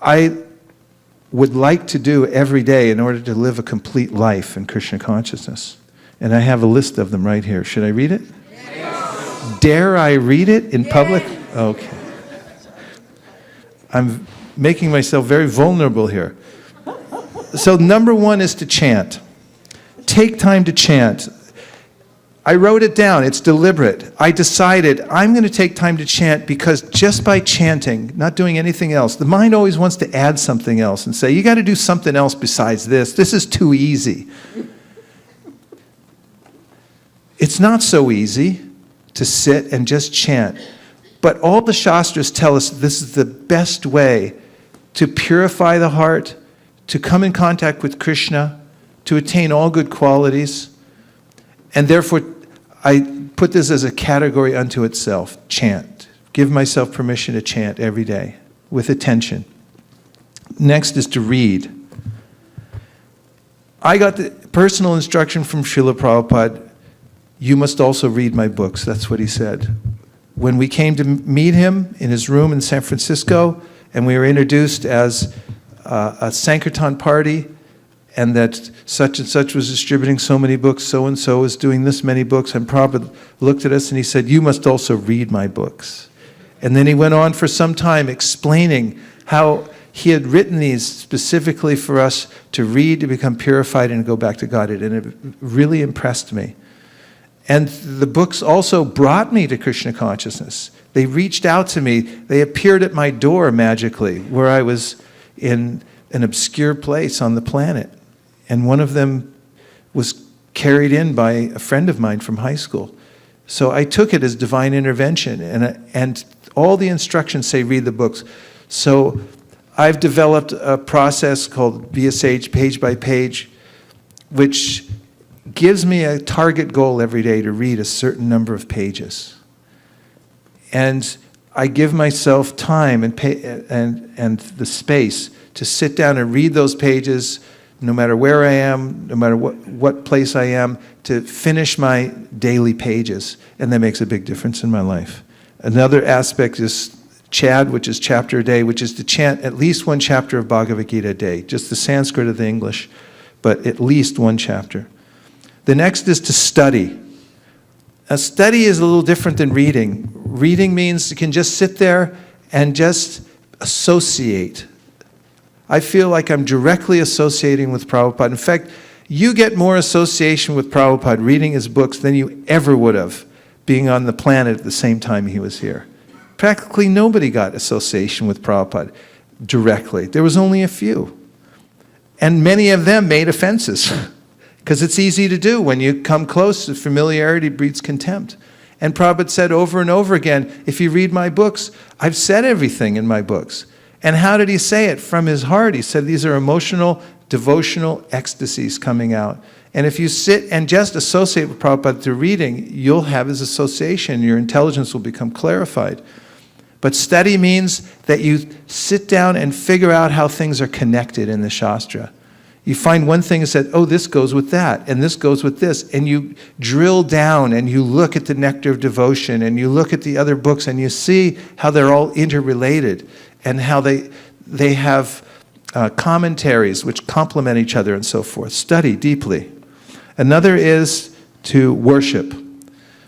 I would like to do every day in order to live a complete life in Krishna consciousness. And I have a list of them right here. Should I read it? Yes. Dare I read it in public? Okay. I'm making myself very vulnerable here. So number one is to chant. Take time to chant. I wrote it down. It's deliberate. I decided I'm going to take time to chant because just by chanting, not doing anything else, the mind always wants to add something else and say, you got to do something else besides this. This is too easy. It's not so easy to sit and just chant. But all the Shastras tell us this is the best way to purify the heart, to come in contact with Krishna, to attain all good qualities. And therefore, I put this as a category unto itself, chant. Give myself permission to chant every day with attention. Next is to read. I got the personal instruction from Srila Prabhupada, you must also read my books. That's what he said. When we came to meet him in his room in San Francisco, and we were introduced as a Sankirtan party, and that such and such was distributing so many books, so and so is doing this many books, and Prabhupada looked at us and he said, you must also read my books. And then he went on for some time explaining how he had written these specifically for us to read, to become purified, and go back to Godhead. And it really impressed me. And the books also brought me to Krishna consciousness. They reached out to me. They appeared at my door magically, where I was in an obscure place on the planet. And one of them was carried in by a friend of mine from high school. So I took it as divine intervention. And all the instructions say read the books. So I've developed a process called VSH, page by page, which gives me a target goal every day to read a certain number of pages. And I give myself time and the space to sit down and read those pages, no matter where I am, no matter what place I am, to finish my daily pages. And that makes a big difference in my life. Another aspect is Chad, which is chapter a day, which is to chant at least one chapter of Bhagavad Gita a day, just the Sanskrit or the English, but at least one chapter. The next is to study. A study is a little different than reading. Reading means you can just sit there and just associate. I feel like I'm directly associating with Prabhupada. In fact, you get more association with Prabhupada reading his books than you ever would have being on the planet at the same time he was here. Practically nobody got association with Prabhupada directly. There was only a few. And many of them made offenses. Because it's easy to do. When you come close, familiarity breeds contempt. And Prabhupada said over and over again, if you read my books, I've said everything in my books. And how did he say it? From his heart. He said these are emotional, devotional ecstasies coming out. And if you sit and just associate with Prabhupada through reading, you'll have his association. Your intelligence will become clarified. But study means that you sit down and figure out how things are connected in the Shastra. You find one thing and said, oh, this goes with that, and this goes with this. And you drill down and you look at the Nectar of Devotion and you look at the other books and you see how they're all interrelated and how they have commentaries which complement each other and so forth. Study deeply. Another is to worship.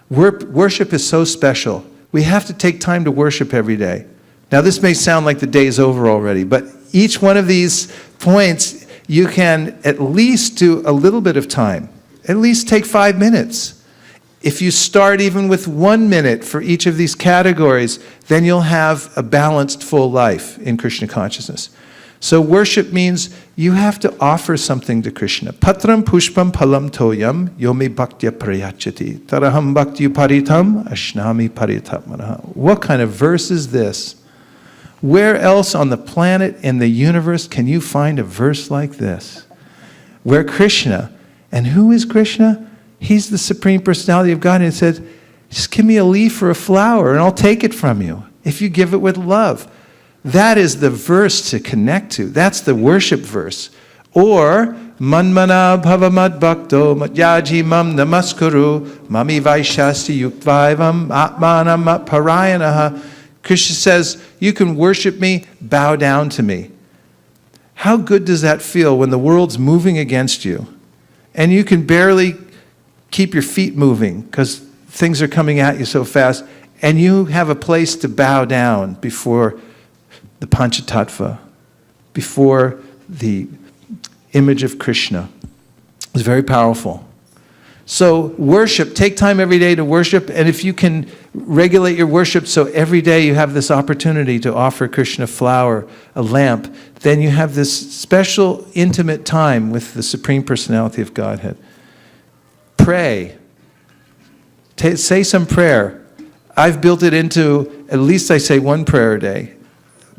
Worship is so special. We have to take time to worship every day. Now, this may sound like the day's over already, but each one of these points, you can at least do a little bit of time. At least take 5 minutes. If you start even with 1 minute for each of these categories, then you'll have a balanced, full life in Krishna consciousness. So worship means you have to offer something to Krishna. Patram pushpam phalam toyam yomi bhaktya prayachati taraham bhakti paritam ashnami paritamanaha. What kind of verse is this? Where else on the planet in the universe can you find a verse like this? Where Krishna, and who is Krishna? He's the Supreme Personality of God, and it says, just give me a leaf or a flower and I'll take it from you if you give it with love. That is the verse to connect to. That's the worship verse. Or, manmana bhavamad bhakto madyaji mam namaskuru mami vaishasti yuktvaivam atmanam parayanaha. Krishna says, you can worship me, bow down to me. How good does that feel when the world's moving against you and you can barely keep your feet moving because things are coming at you so fast, and you have a place to bow down before the Panchatattva, before the image of Krishna. It's very powerful. So worship, take time every day to worship, and if you can regulate your worship so every day you have this opportunity to offer Krishna a flower, a lamp, then you have this special, intimate time with the Supreme Personality of Godhead. Pray. Say some prayer. I've built it into, at least I say one prayer a day,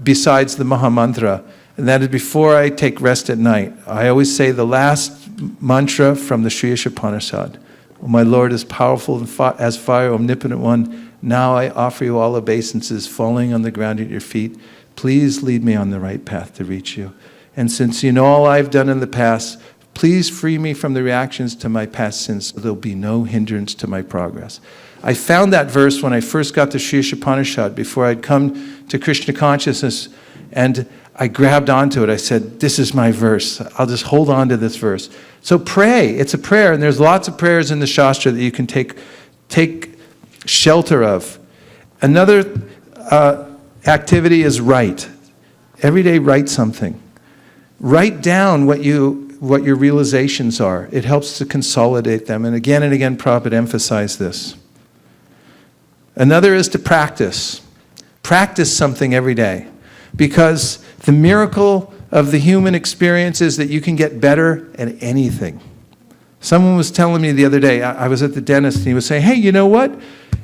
besides the Maha Mantra, and that is before I take rest at night. I always say the last mantra from the Sri Upanishad. Oh, my Lord is powerful as fire, omnipotent one. Now I offer you all obeisances falling on the ground at your feet. Please lead me on the right path to reach you. And since you know all I've done in the past, please free me from the reactions to my past sins so there'll be no hindrance to my progress. I found that verse when I first got to Sri Upanishad, before I'd come to Krishna consciousness, and I grabbed onto it. I said, this is my verse. I'll just hold on to this verse. So pray. It's a prayer, and there's lots of prayers in the Shastra that you can take shelter of. Another activity is write. Every day write something. Write down what your realizations are. It helps to consolidate them. And again, Prabhupada emphasized this. Another is to practice. Practice something every day. Because the miracle of the human experience is that you can get better at anything. Someone was telling me the other day, I was at the dentist, and he was saying, hey, you know what?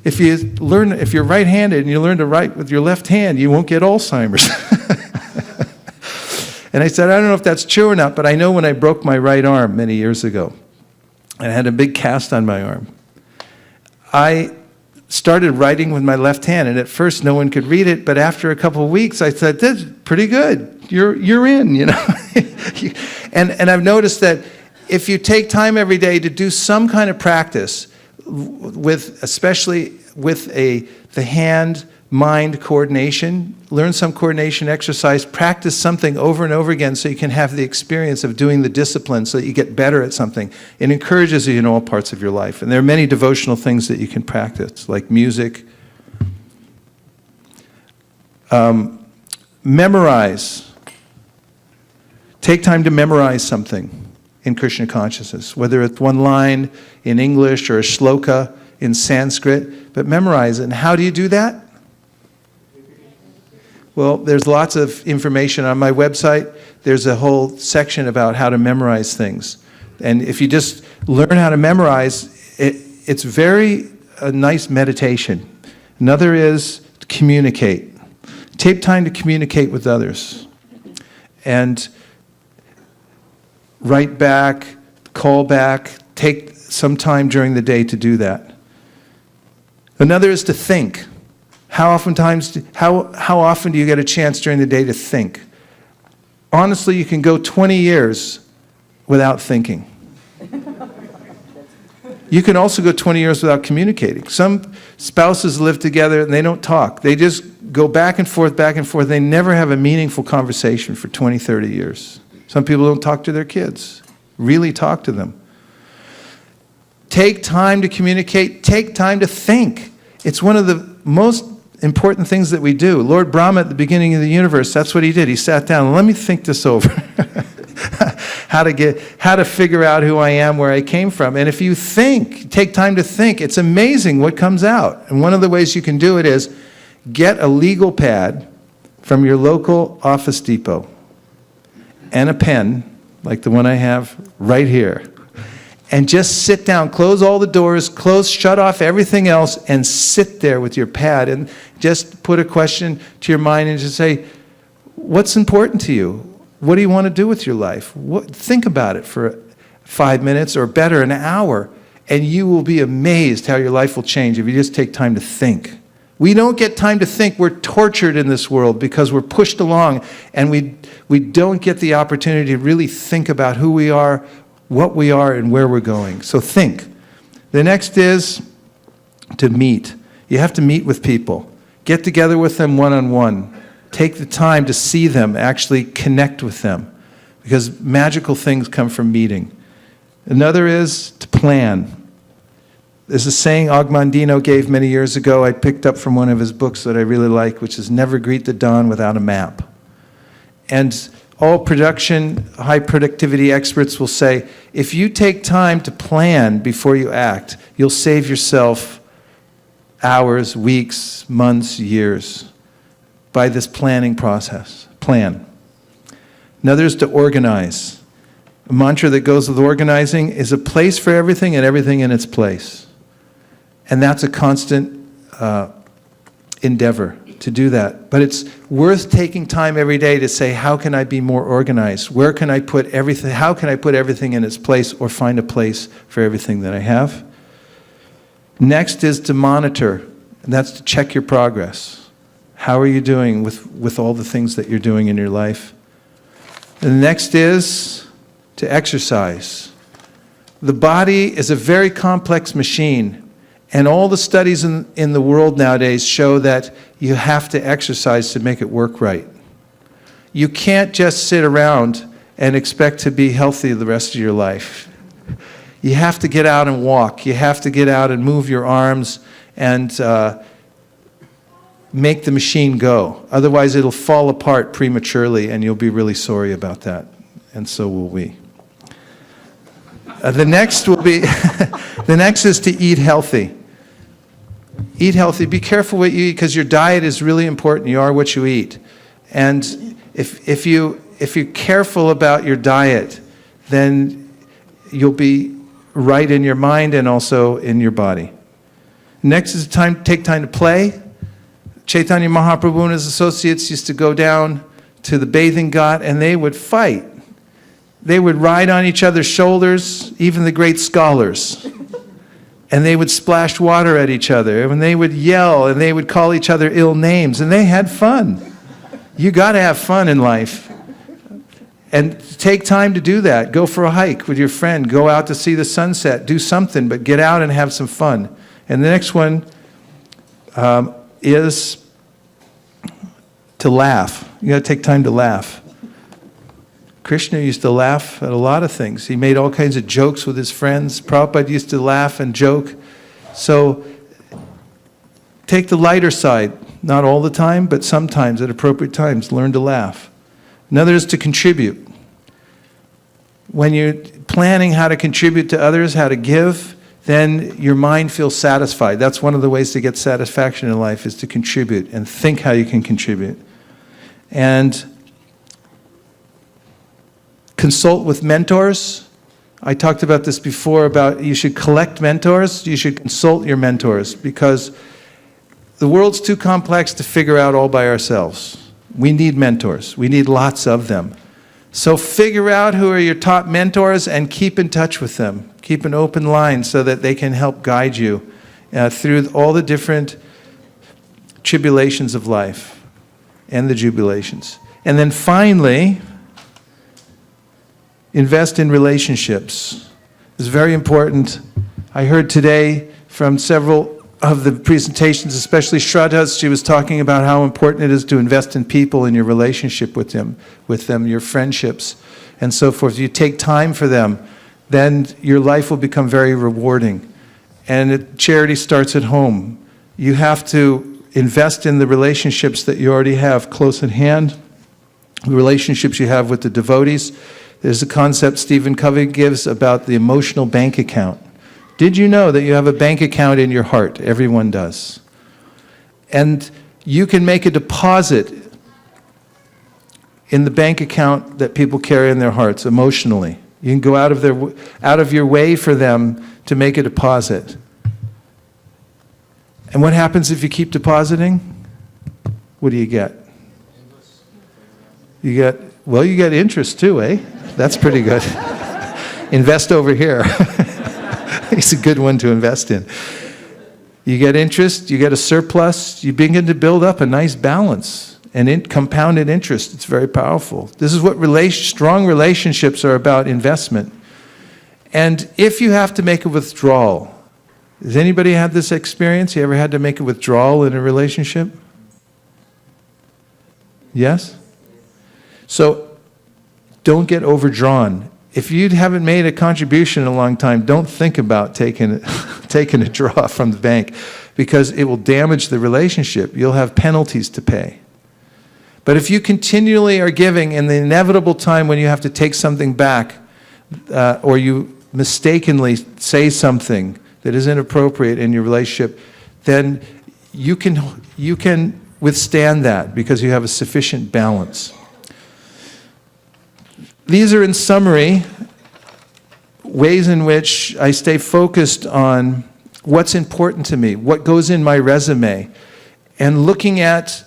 If you're right-handed and you learn to write with your left hand, you won't get Alzheimer's. And I said, I don't know if that's true or not, but I know when I broke my right arm many years ago, and I had a big cast on my arm, I started writing with my left hand, and at first no one could read it, but after a couple of weeks I said, that's pretty good. You're in, you know. And I've noticed that if you take time every day to do some kind of practice, especially with the hand-mind coordination, learn some coordination exercise, practice something over and over again so you can have the experience of doing the discipline so that you get better at something. It encourages you in all parts of your life. And there are many devotional things that you can practice, like music. Memorize. Take time to memorize something in Krishna consciousness, whether it's one line in English or a shloka in Sanskrit, but memorize it. And how do you do that? Well, there's lots of information on my website. There's a whole section about how to memorize things. And if you just learn how to memorize, it's a nice meditation. Another is to communicate. Take time to communicate with others. And write back, call back, take some time during the day to do that. Another is to think. How often do you get a chance during the day to think? Honestly, you can go 20 years without thinking. You can also go 20 years without communicating. Some spouses live together and they don't talk. They just go back and forth. They never have a meaningful conversation for 20, 30 years. Some people don't talk to their kids. Really talk to them. Take time to communicate. Take time to think. It's one of the most important things that we do. Lord Brahma at the beginning of the universe, that's what he did. He sat down and let me think this over. how to figure out who I am, where I came from. And if you take time to think, it's amazing what comes out. And one of the ways you can do it is get a legal pad from your local Office Depot. and a pen, like the one I have right here, and just sit down, close all the doors, shut off everything else, and sit there with your pad and just put a question to your mind and just say, what's important to you? What do you want to do with your life? Think about it for 5 minutes or better, an hour, and you will be amazed how your life will change if you just take time to think. We don't get time to think. We're tortured in this world because we're pushed along, and we don't get the opportunity to really think about who we are, what we are, and where we're going. So think. The next is to meet. You have to meet with people. Get together with them one-on-one. Take the time to see them, actually connect with them, because magical things come from meeting. Another is to plan. There's a saying Ogmandino gave many years ago, I picked up from one of his books that I really like, which is never greet the dawn without a map. And all production, high productivity experts will say, if you take time to plan before you act, you'll save yourself hours, weeks, months, years by this planning process. Plan. Another is to organize. A mantra that goes with organizing is a place for everything and everything in its place. And that's a constant endeavor to do that. But it's worth taking time every day to say, how can I be more organized? Where can I put everything? How can I put everything in its place or find a place for everything that I have? Next is to monitor, and that's to check your progress. How are you doing with all the things that you're doing in your life? And the next is to exercise. The body is a very complex machine, and all the studies in the world nowadays show that you have to exercise to make it work right. You can't just sit around and expect to be healthy the rest of your life. You have to get out and walk. You have to get out and move your arms and make the machine go. Otherwise, it'll fall apart prematurely, and you'll be really sorry about that. And so will we. The next is to eat healthy. Eat healthy. Be careful what you eat, because your diet is really important. You are what you eat. And if you're careful about your diet, then you'll be right in your mind and also in your body. Next is take time to play. Chaitanya Mahaprabhu and his associates used to go down to the bathing ghat, and they would fight. They would ride on each other's shoulders, even the great scholars. And they would splash water at each other, and they would yell, and they would call each other ill names, and they had fun. You got to have fun in life. And take time to do that. Go for a hike with your friend. Go out to see the sunset. Do something, but get out and have some fun. And the next one is to laugh. You got to take time to laugh. Krishna used to laugh at a lot of things. He made all kinds of jokes with his friends. Prabhupada used to laugh and joke. So take the lighter side. Not all the time, but sometimes at appropriate times. Learn to laugh. Another is to contribute. When you're planning how to contribute to others, how to give, then your mind feels satisfied. That's one of the ways to get satisfaction in life, is to contribute and think how you can contribute. And consult with mentors. I talked about this before, about you should collect mentors. You should consult your mentors, because the world's too complex to figure out all by ourselves. We need mentors. We need lots of them. So figure out who are your top mentors and keep in touch with them. Keep an open line so that they can help guide you through all the different tribulations of life and the jubilations. And then finally, invest in relationships. It's very important. I heard today from several of the presentations, especially Shraddha's, she was talking about how important it is to invest in people, in your relationship with them, your friendships, and so forth. If you take time for them, then your life will become very rewarding. And charity starts at home. You have to invest in the relationships that you already have close at hand, the relationships you have with the devotees. There's a concept Stephen Covey gives about the emotional bank account. Did you know that you have a bank account in your heart? Everyone does. And you can make a deposit in the bank account that people carry in their hearts emotionally. You can go out of your way for them to make a deposit. And what happens if you keep depositing? What do you get? You get interest too, eh? That's pretty good. Invest over here. It's a good one to invest in. You get interest, you get a surplus, you begin to build up a nice balance. And compounded interest, it's very powerful. This is what strong relationships are about, investment. And if you have to make a withdrawal, has anybody had this experience? You ever had to make a withdrawal in a relationship? Yes? So don't get overdrawn. If you haven't made a contribution in a long time, don't think about taking a draw from the bank, because it will damage the relationship. You'll have penalties to pay. But if you continually are giving, in the inevitable time when you have to take something back, or you mistakenly say something that is inappropriate in your relationship, then you can withstand that because you have a sufficient balance. These are, in summary, ways in which I stay focused on what's important to me, what goes in my resume, and looking at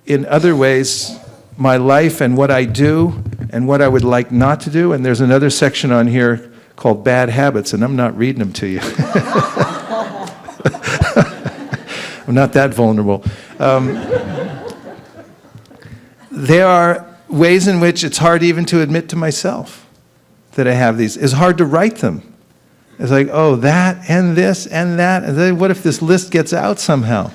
in other ways, my life and what I do and what I would like not to do. And there's another section on here called bad habits, and I'm not reading them to you. I'm not that vulnerable. There are ways in which it's hard even to admit to myself that I have these. It's hard to write them. It's like, oh, that and this and that. And then what if this list gets out somehow?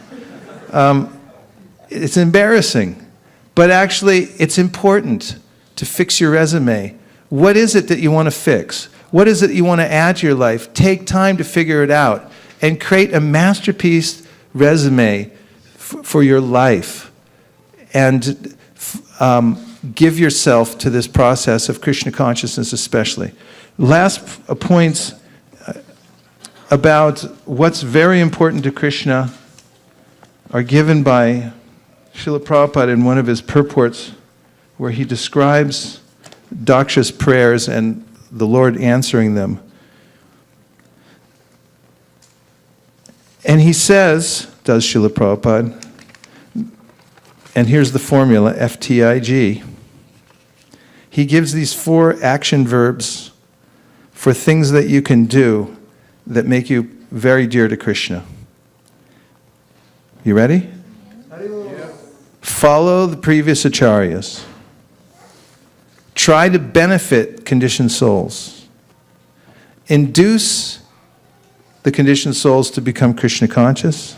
It's embarrassing. But actually, it's important to fix your resume. What is it that you want to fix? What is it you want to add to your life? Take time to figure it out and create a masterpiece resume for your life. And give yourself to this process of Krishna consciousness especially. Last points about what's very important to Krishna are given by Srila Prabhupada in one of his purports, where he describes Daksha's prayers and the Lord answering them. And he says, does Srila Prabhupada, and here's the formula, FTIG. He gives these 4 action verbs for things that you can do that make you very dear to Krishna. You ready? Follow the previous acharyas. Try to benefit conditioned souls. Induce the conditioned souls to become Krishna conscious,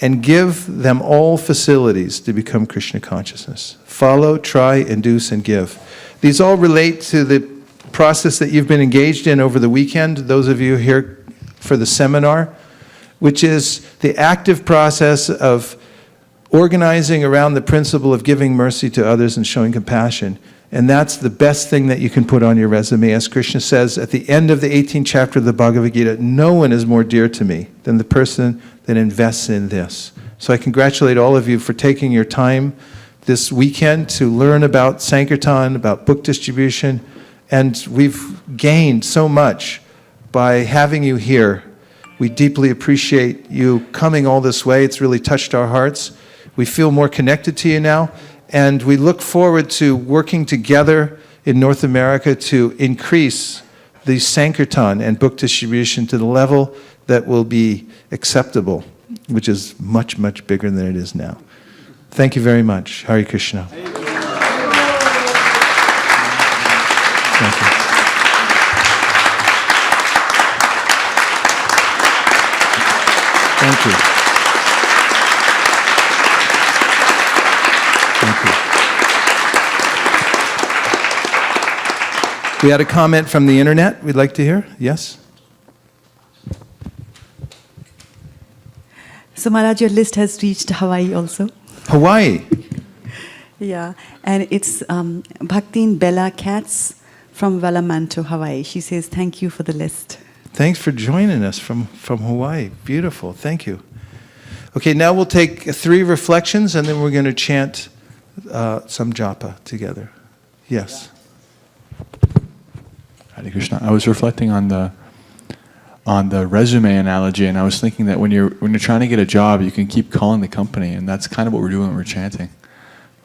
and give them all facilities to become Krishna consciousness. Follow, try, induce, and give. These all relate to the process that you've been engaged in over the weekend, those of you here for the seminar, which is the active process of organizing around the principle of giving mercy to others and showing compassion. And that's the best thing that you can put on your resume. As Krishna says at the end of the 18th chapter of the Bhagavad Gita, no one is more dear to me than the person that invests in this. So I congratulate all of you for taking your time this weekend to learn about Sankirtan, about book distribution, and we've gained so much by having you here. We deeply appreciate you coming all this way. It's really touched our hearts. We feel more connected to you now, and we look forward to working together in North America to increase the Sankirtan and book distribution to the level that will be acceptable, which is much, much bigger than it is now. Thank you very much. Hare Krishna. Thank you. Thank you. Thank you. We had a comment from the internet we'd like to hear. Yes? So Maharaj, your list has reached Hawaii also. Hawaii. Yeah, and it's Bhaktin Bella Katz from Valamanto, Hawaii. She says, thank you for the list. Thanks for joining us from Hawaii. Beautiful. Thank you. Okay, now we'll take 3 reflections, and then we're going to chant some japa together. Yes. Hare Krishna. I was reflecting on the resume analogy, and I was thinking that when you're trying to get a job, you can keep calling the company, and that's kind of what we're doing when we're chanting.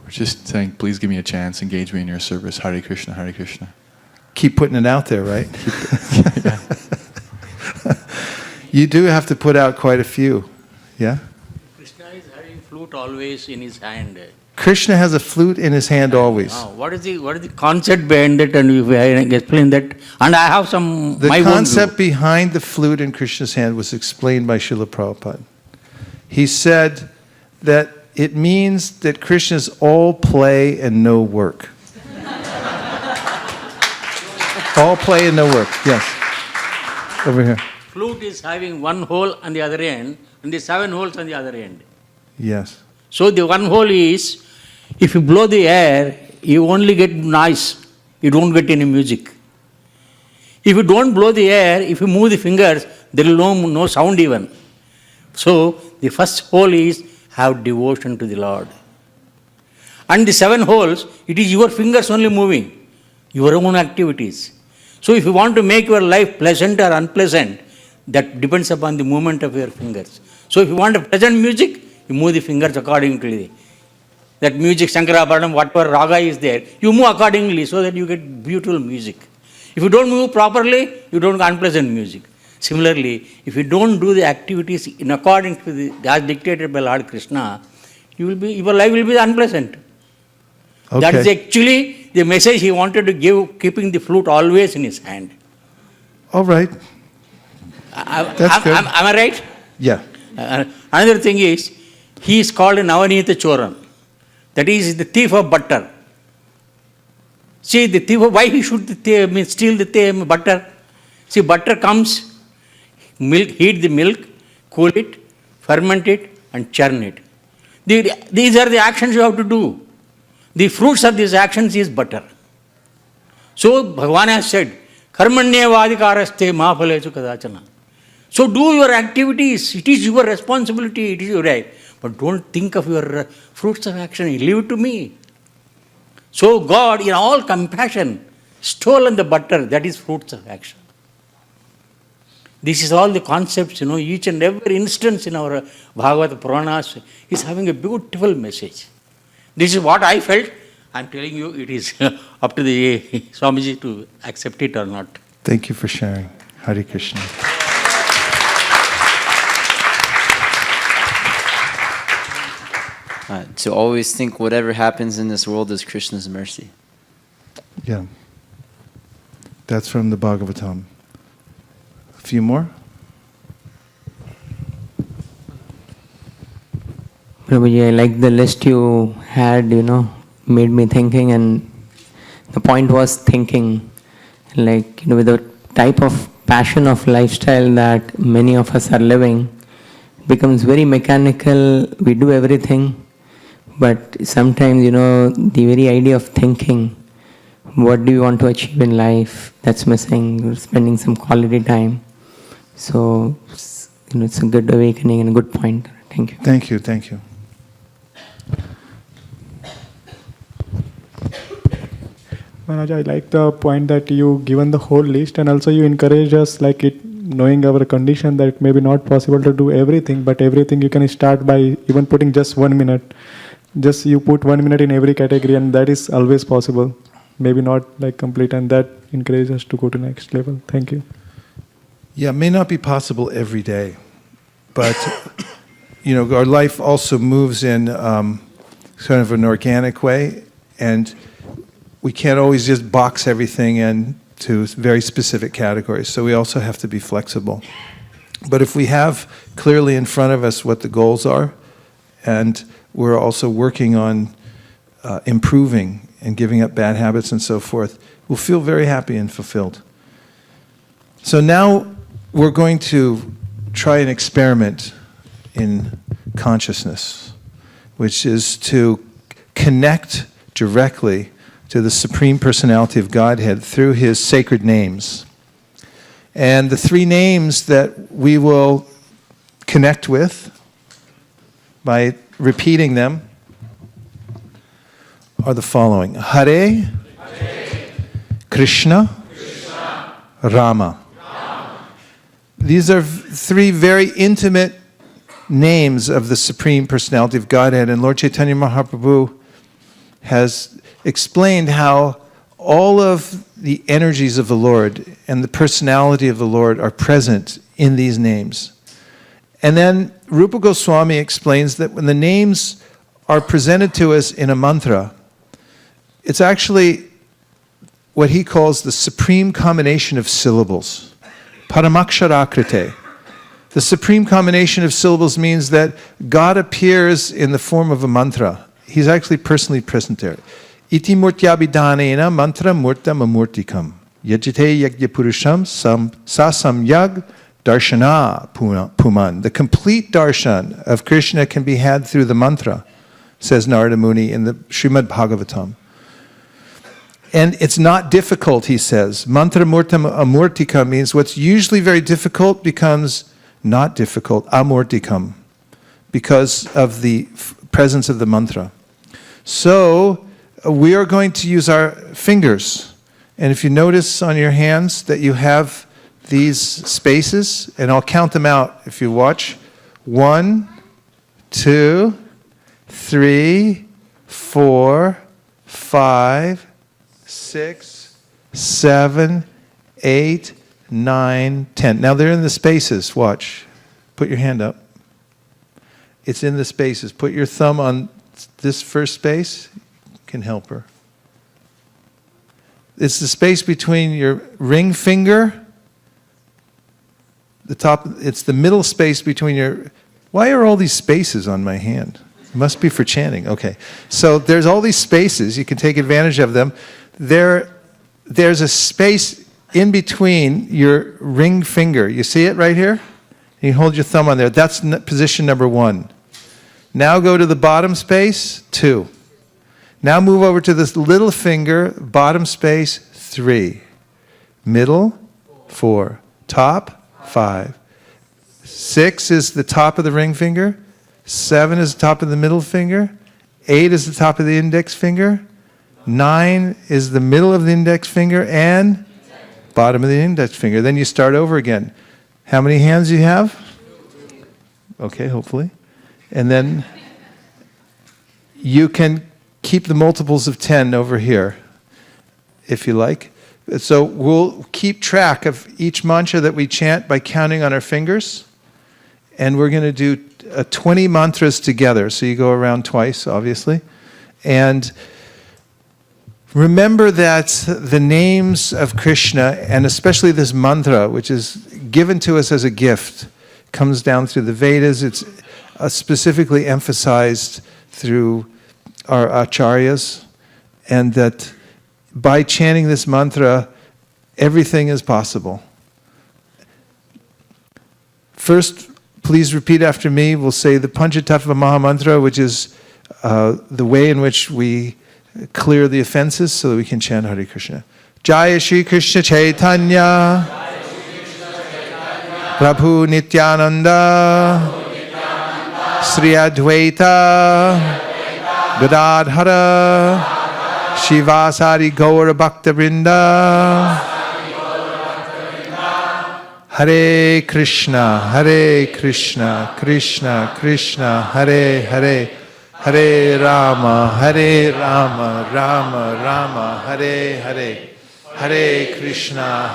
We're just saying, please give me a chance, engage me in your service. Hare Krishna, Hare Krishna. Keep putting it out there, right? You do have to put out quite a few. Yeah? Krishna is having flute always in his hand. Krishna has a flute in his hand always. What is the concept behind it, and if I explain that, and I have some The my concept own view. behind the flute in Krishna's hand was explained by Srila Prabhupada. He said that it means that Krishna is all play and no work. All play and no work, yes. Over here. Flute is having one hole on the other end, and the 7 holes on the other end. Yes. So the one hole is, if you blow the air, you only get noise. You don't get any music. If you don't blow the air, if you move the fingers, there will no sound even. So the first hole is have devotion to the Lord. And the 7 holes, it is your fingers only moving, your own activities. So if you want to make your life pleasant or unpleasant, that depends upon the movement of your fingers. So if you want a pleasant music, you move the fingers accordingly. That music, Shankarabharanam, whatever raga is there, you move accordingly so that you get beautiful music. If you don't move properly, you don't get unpleasant music. Similarly, if you don't do the activities in accordance with as dictated by Lord Krishna, your life will be unpleasant. Okay. That is actually the message he wanted to give, keeping the flute always in his hand. All right. That's good. Am I right? Yeah. Another thing is, he is called Navanita Choran. That is the thief of butter. See, the thief of, why he should steal the butter? See, butter comes, milk, heat the milk, cool it, ferment it, and churn it. These are the actions you have to do. The fruits of these actions is butter. So, Bhagavan has said, Karmanyevadikaraste mahapalesu kadachana. So do your activities. It is your responsibility. It is your right. But don't think of your fruits of action. Leave it to me. So God, in all compassion, stolen the butter. That is fruits of action. This is all the concepts, each and every instance in our Bhagavad Puranas is having a beautiful message. This is what I felt. I am telling you, it is up to the Swamiji to accept it or not. Thank you for sharing. Hare Krishna. To always think whatever happens in this world is Krishna's mercy. Yeah. That's from the Bhagavatam. A few more? Prabhuji, I like the list you had, made me thinking, and the point was thinking. Like, with the type of passion of lifestyle that many of us are living, it becomes very mechanical. We do everything. But sometimes, the very idea of thinking, what do you want to achieve in life, that's missing. You're spending some quality time. So, it's a good awakening and a good point. Thank you. Thank you, thank you. Maharaj, I like the point that you given the whole list, and also you encourage us, like it, knowing our condition, that it may be not possible to do everything, but everything you can start by even putting just 1 minute. Just you put 1 minute in every category, and that is always possible. Maybe not like complete, and that encourages us to go to next level. Thank you. Yeah, it may not be possible every day, but our life also moves in kind of an organic way, and we can't always just box everything into very specific categories. So we also have to be flexible. But if we have clearly in front of us what the goals are, and we're also working on improving and giving up bad habits and so forth, we'll feel very happy and fulfilled. So now we're going to try an experiment in consciousness, which is to connect directly to the Supreme Personality of Godhead through His sacred names. And the 3 names that we will connect with by repeating them are the following: Hare, Krishna, Rama. These are three very intimate names of the Supreme Personality of Godhead, and Lord Chaitanya Mahaprabhu has explained how all of the energies of the Lord and the personality of the Lord are present in these names. And then Rupa Goswami explains that when the names are presented to us in a mantra, it's actually what he calls the supreme combination of syllables. Paramakshaраkrite. The supreme combination of syllables means that God appears in the form of a mantra. He's actually personally present there. Iti murtyabhidanena mantra murtam amurtikam. Yajite yagya purusham sa samyag darshana puman. The complete darshan of Krishna can be had through the mantra, says Narada Muni in the Srimad Bhagavatam. And it's not difficult, he says. Mantra murtam amurtikam means what's usually very difficult becomes not difficult, amurtikam, because of the presence of the mantra. So, we are going to use our fingers. And if you notice on your hands that you have these spaces, and I'll count them out if you watch. 1, 2, 3, 4, 5, 6, 7, 8, 9, 10. Now they're in the spaces. Watch. Put your hand up. It's in the spaces. Put your thumb on this first space. Can help her. It's the space between your ring finger, the top, it's the middle space between your, why are all these spaces on my hand? It must be for chanting. Okay. So there's all these spaces. You can take advantage of them. There's a space in between your ring finger. You see it right here? You hold your thumb on there. That's position number 1. Now go to the bottom space, 2. Now move over to this little finger, bottom space, 3. Middle, 4. Top, 5. 6 is the top of the ring finger. 7 is the top of the middle finger. 8 is the top of the index finger. 9 is the middle of the index finger and bottom of the index finger. Then you start over again. How many hands do you have? Okay, hopefully. And then you can keep the multiples of 10 over here, if you like. So we'll keep track of each mantra that we chant by counting on our fingers. And we're going to do 20 mantras together. So you go around twice, obviously. And remember that the names of Krishna, and especially this mantra, which is given to us as a gift, comes down through the Vedas. It's specifically emphasized through our acharyas, and that by chanting this mantra, everything is possible. First, please repeat after me. We'll say the Panchatattva Mahamantra, which is the way in which we clear the offenses so that we can chant Hare Krishna. Jaya Shri Krishna Chaitanya, Prabhu Nityananda, Sri Advaita, Gadadhara, Shivasari Gaura Bhakta Vrinda, Hare Krishna, Krishna Krishna, Hare Hare, Hare Rama, Rama Rama, Hare Hare, Hare Krishna,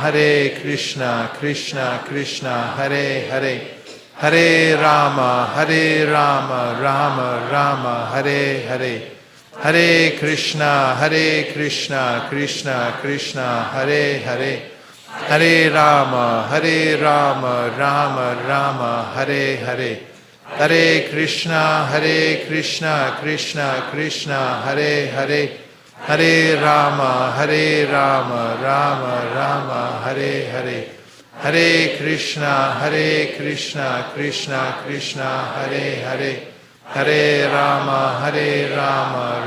Krishna Krishna, Hare Hare, Hare Rama, Rama Rama, Hare Hare, Hare Krishna, Krishna Krishna, Hare Hare, Hare Rama, Rama Rama, Hare Hare, Hare Krishna, Krishna Krishna, Hare Hare, Hare Rama, Rama Rama, Hare Hare, Hare Krishna, Krishna Krishna, Hare Hare, Hare Rama,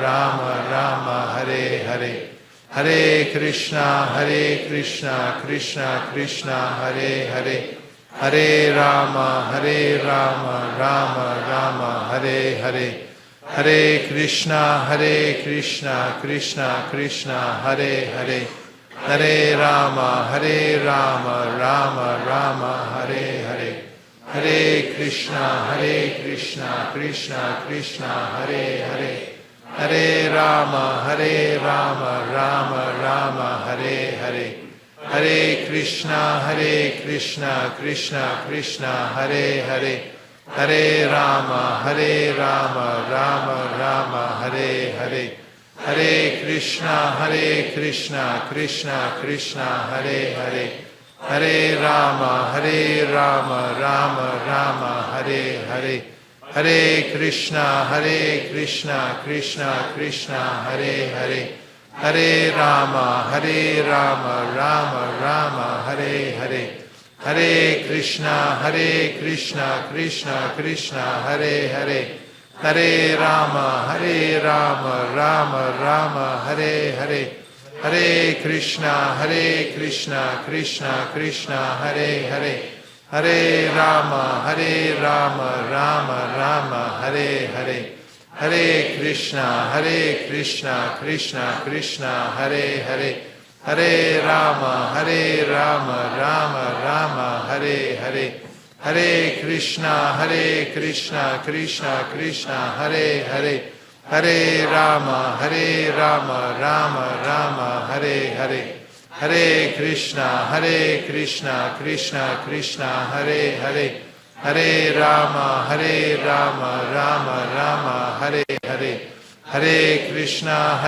Rama Rama, Hare Hare, Hare Krishna, Krishna Krishna, Hare Hare, Hare Rama, Rama Rama, Hare Hare, Hare Krishna, Krishna Krishna, Hare Hare, Hare Rama, Rama Rama, Hare Hare. Hare Krishna, Krishna Krishna, Hare Hare. Hare Rama, Rama Rama, Hare Hare. Hare Krishna, Krishna Krishna, Hare Hare. Hare Rama, Rama Rama, Hare Hare. Hare Krishna, Krishna Krishna, Hare Hare. Hare Rama, Rama Rama, Hare Hare. Hare Krishna, Krishna Krishna, Hare Hare. Hare Rama, Rama Rama, Hare Hare. Hare Krishna, Krishna Krishna, Hare Hare. Hare Rama, Rama Rama, Hare Hare. Hare Krishna, Krishna Krishna, Hare Hare. Hare Rama, Rama Rama, Hare Hare. Hare Krishna, Krishna Krishna, Hare Hare. Hare Rama, Rama Rama, Hare Hare. Hare Krishna, Krishna Krishna, Hare Hare. Hare Rama, Rama Rama, Hare Hare. Hare Krishna, Krishna Krishna, Hare Hare. Hare Rama, Rama Rama, Hare Hare. Hare Krishna,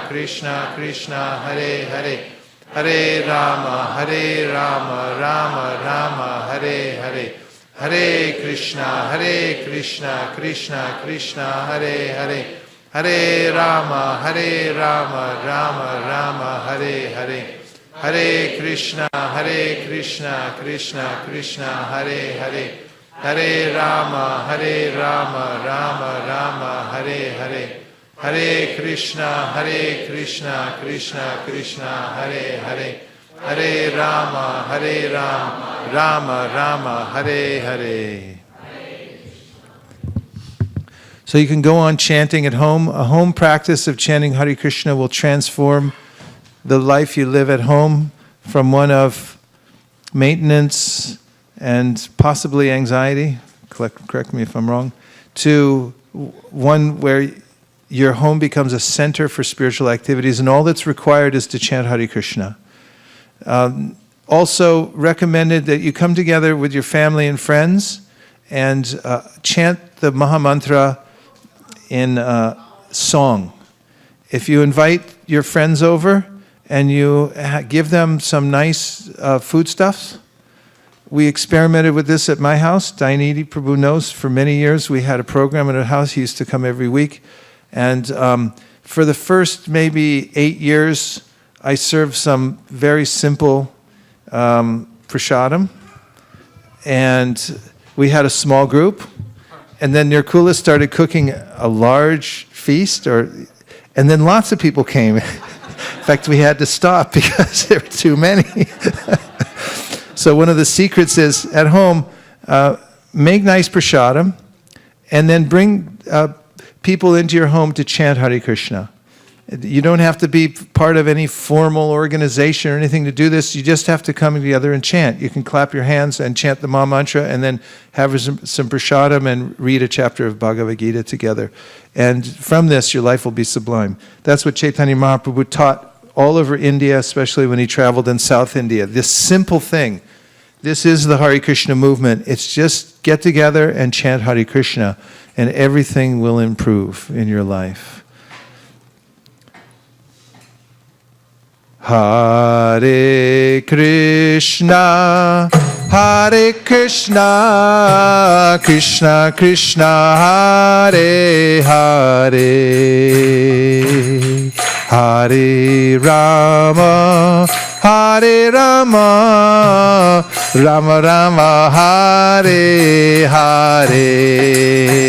Krishna Krishna, Hare Hare. Hare Rama, Rama Rama, Hare Hare. Hare Krishna, Krishna Krishna, Hare Hare. Hare Rama, Rama Rama, Hare Hare. Hare Krishna, Krishna Krishna, Hare Hare. Hare Rama, Rama Rama, Hare Hare. Hare Krishna, Krishna Krishna, Hare Hare. Hare Rama, Rama Rama, Hare Hare. So you can go on chanting at home. A home practice of chanting Hare Krishna will transform the life you live at home from one of maintenance and possibly anxiety, correct me if I'm wrong, to one where your home becomes a center for spiritual activities, and all that's required is to chant Hare Krishna. Also recommended that you come together with your family and friends and chant the Maha Mantra in song. If you invite your friends over and you give them some nice foodstuffs, we experimented with this at my house. Dainidi Prabhu knows for many years we had a program at our house. He used to come every week. And for the first maybe 8 years, I served some very simple prasadam. And we had a small group. And then Nirkula started cooking a large feast, and then lots of people came. In fact, we had to stop because there were too many. So one of the secrets is, at home, make nice prasadam, and then bring people into your home to chant Hare Krishna. You don't have to be part of any formal organization or anything to do this. You just have to come together and chant. You can clap your hands and chant the Maha Mantra and then have some prasadam and read a chapter of Bhagavad Gita together. And from this, your life will be sublime. That's what Chaitanya Mahaprabhu taught all over India, especially when he traveled in South India. This simple thing. This is the Hare Krishna movement. It's just get together and chant Hare Krishna, and everything will improve in your life. Hare Krishna, Krishna Krishna, Hare Hare, Hare Rama, Rama Rama, Hare Hare.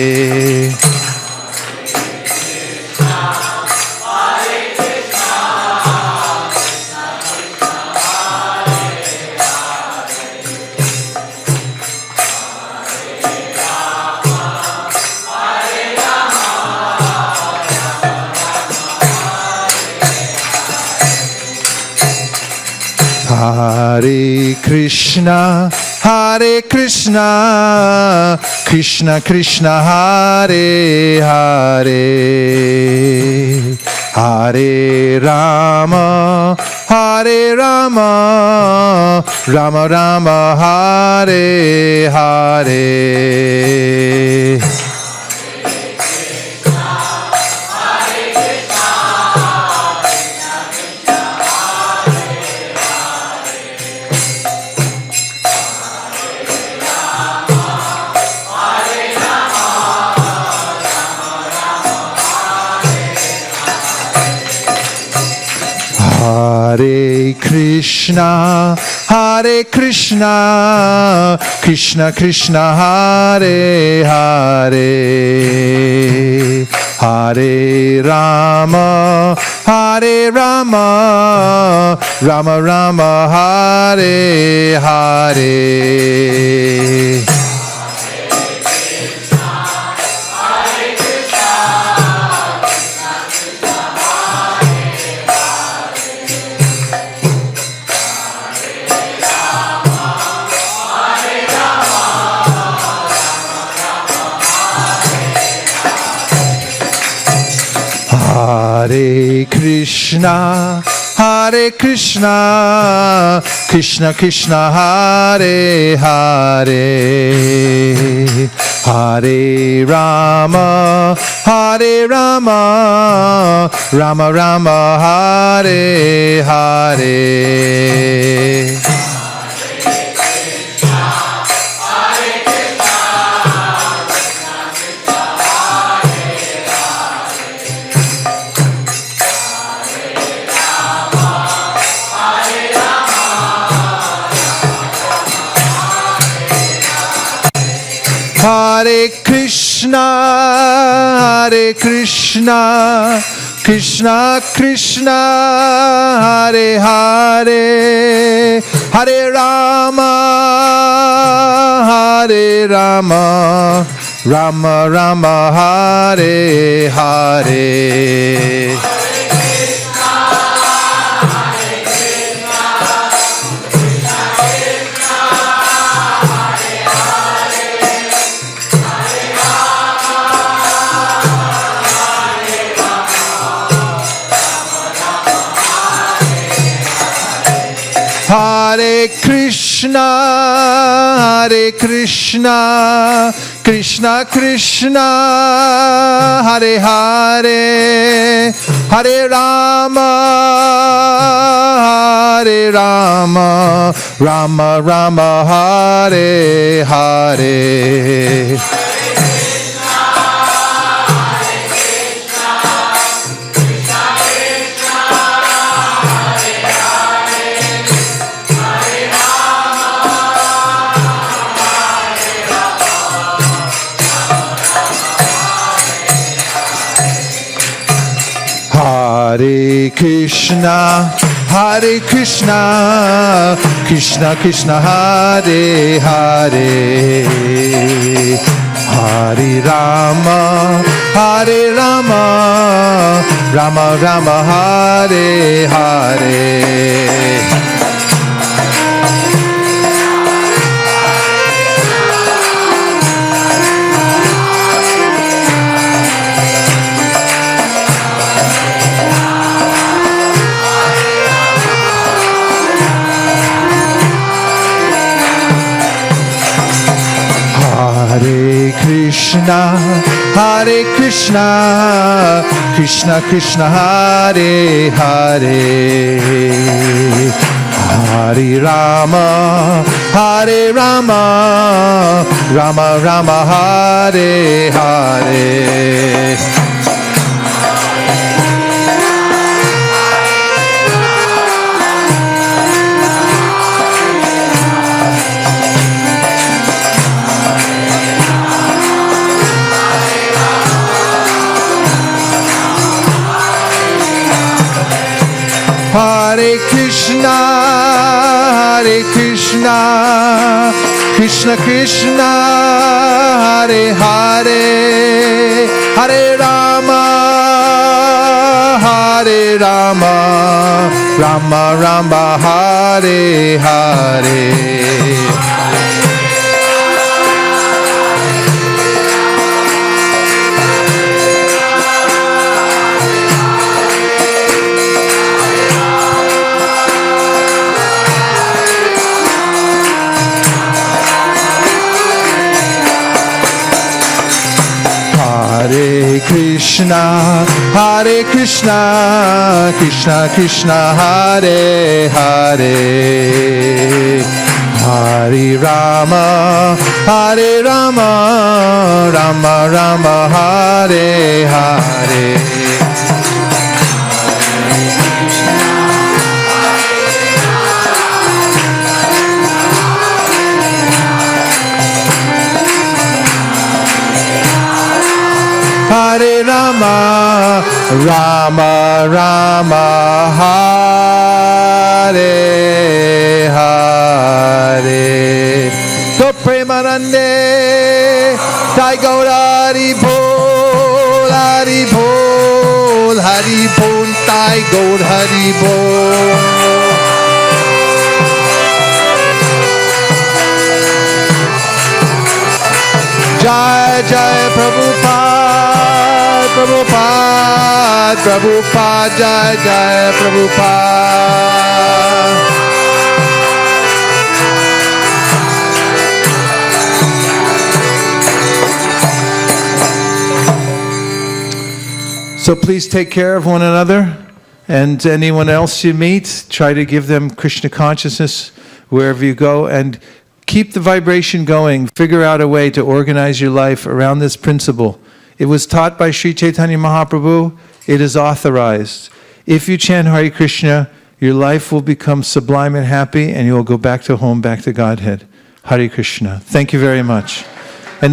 Hare Krishna, Krishna Krishna, Hare Hare, Hare Rama, Rama Rama, Hare Hare. Hare Krishna, Krishna Krishna, Hare Hare, Hare Rama, Rama Rama, Hare Hare. Hare Krishna, Krishna Krishna, Hare Hare, Hare Rama, Rama Rama, Hare Hare. Hare Krishna, Krishna Krishna, Hare Hare, Hare Rama, Rama Rama, Hare Hare. Hare Krishna, Krishna Krishna, Hare Hare, Hare Rama, Rama Rama, Hare Hare. Hare Krishna, Krishna Krishna, Hare Hare, Hare Rama, Rama Rama, Hare Hare. Hare Krishna, Krishna Krishna, Hare Hare, Hare Rama, Rama Rama, Hare Hare. Hare Krishna, Krishna Krishna, Hare Hare, Hare Rama, Hare Rama, Rama Rama, Hare Hare. Hare Krishna, Krishna Krishna, Hare Hare. Hare Rama, Rama Rama, Hare Hare. Hare Rama, Rama Rama, Hare Hare. Go Premanande, Jai Gaur Hari Bol, Hari Bol, Hari Bol, Jai Gaur Hari Bol. Jai Jai Prabhupada, Prabhupada, Prabhupada, Jai Jai Prabhupada. So please take care of one another, and anyone else you meet, try to give them Krishna consciousness wherever you go, and keep the vibration going. Figure out a way to organize your life around this principle. It was taught by Sri Chaitanya Mahaprabhu. It is authorized. If you chant Hare Krishna, your life will become sublime and happy, and you will go back to home, back to Godhead. Hare Krishna. Thank you very much.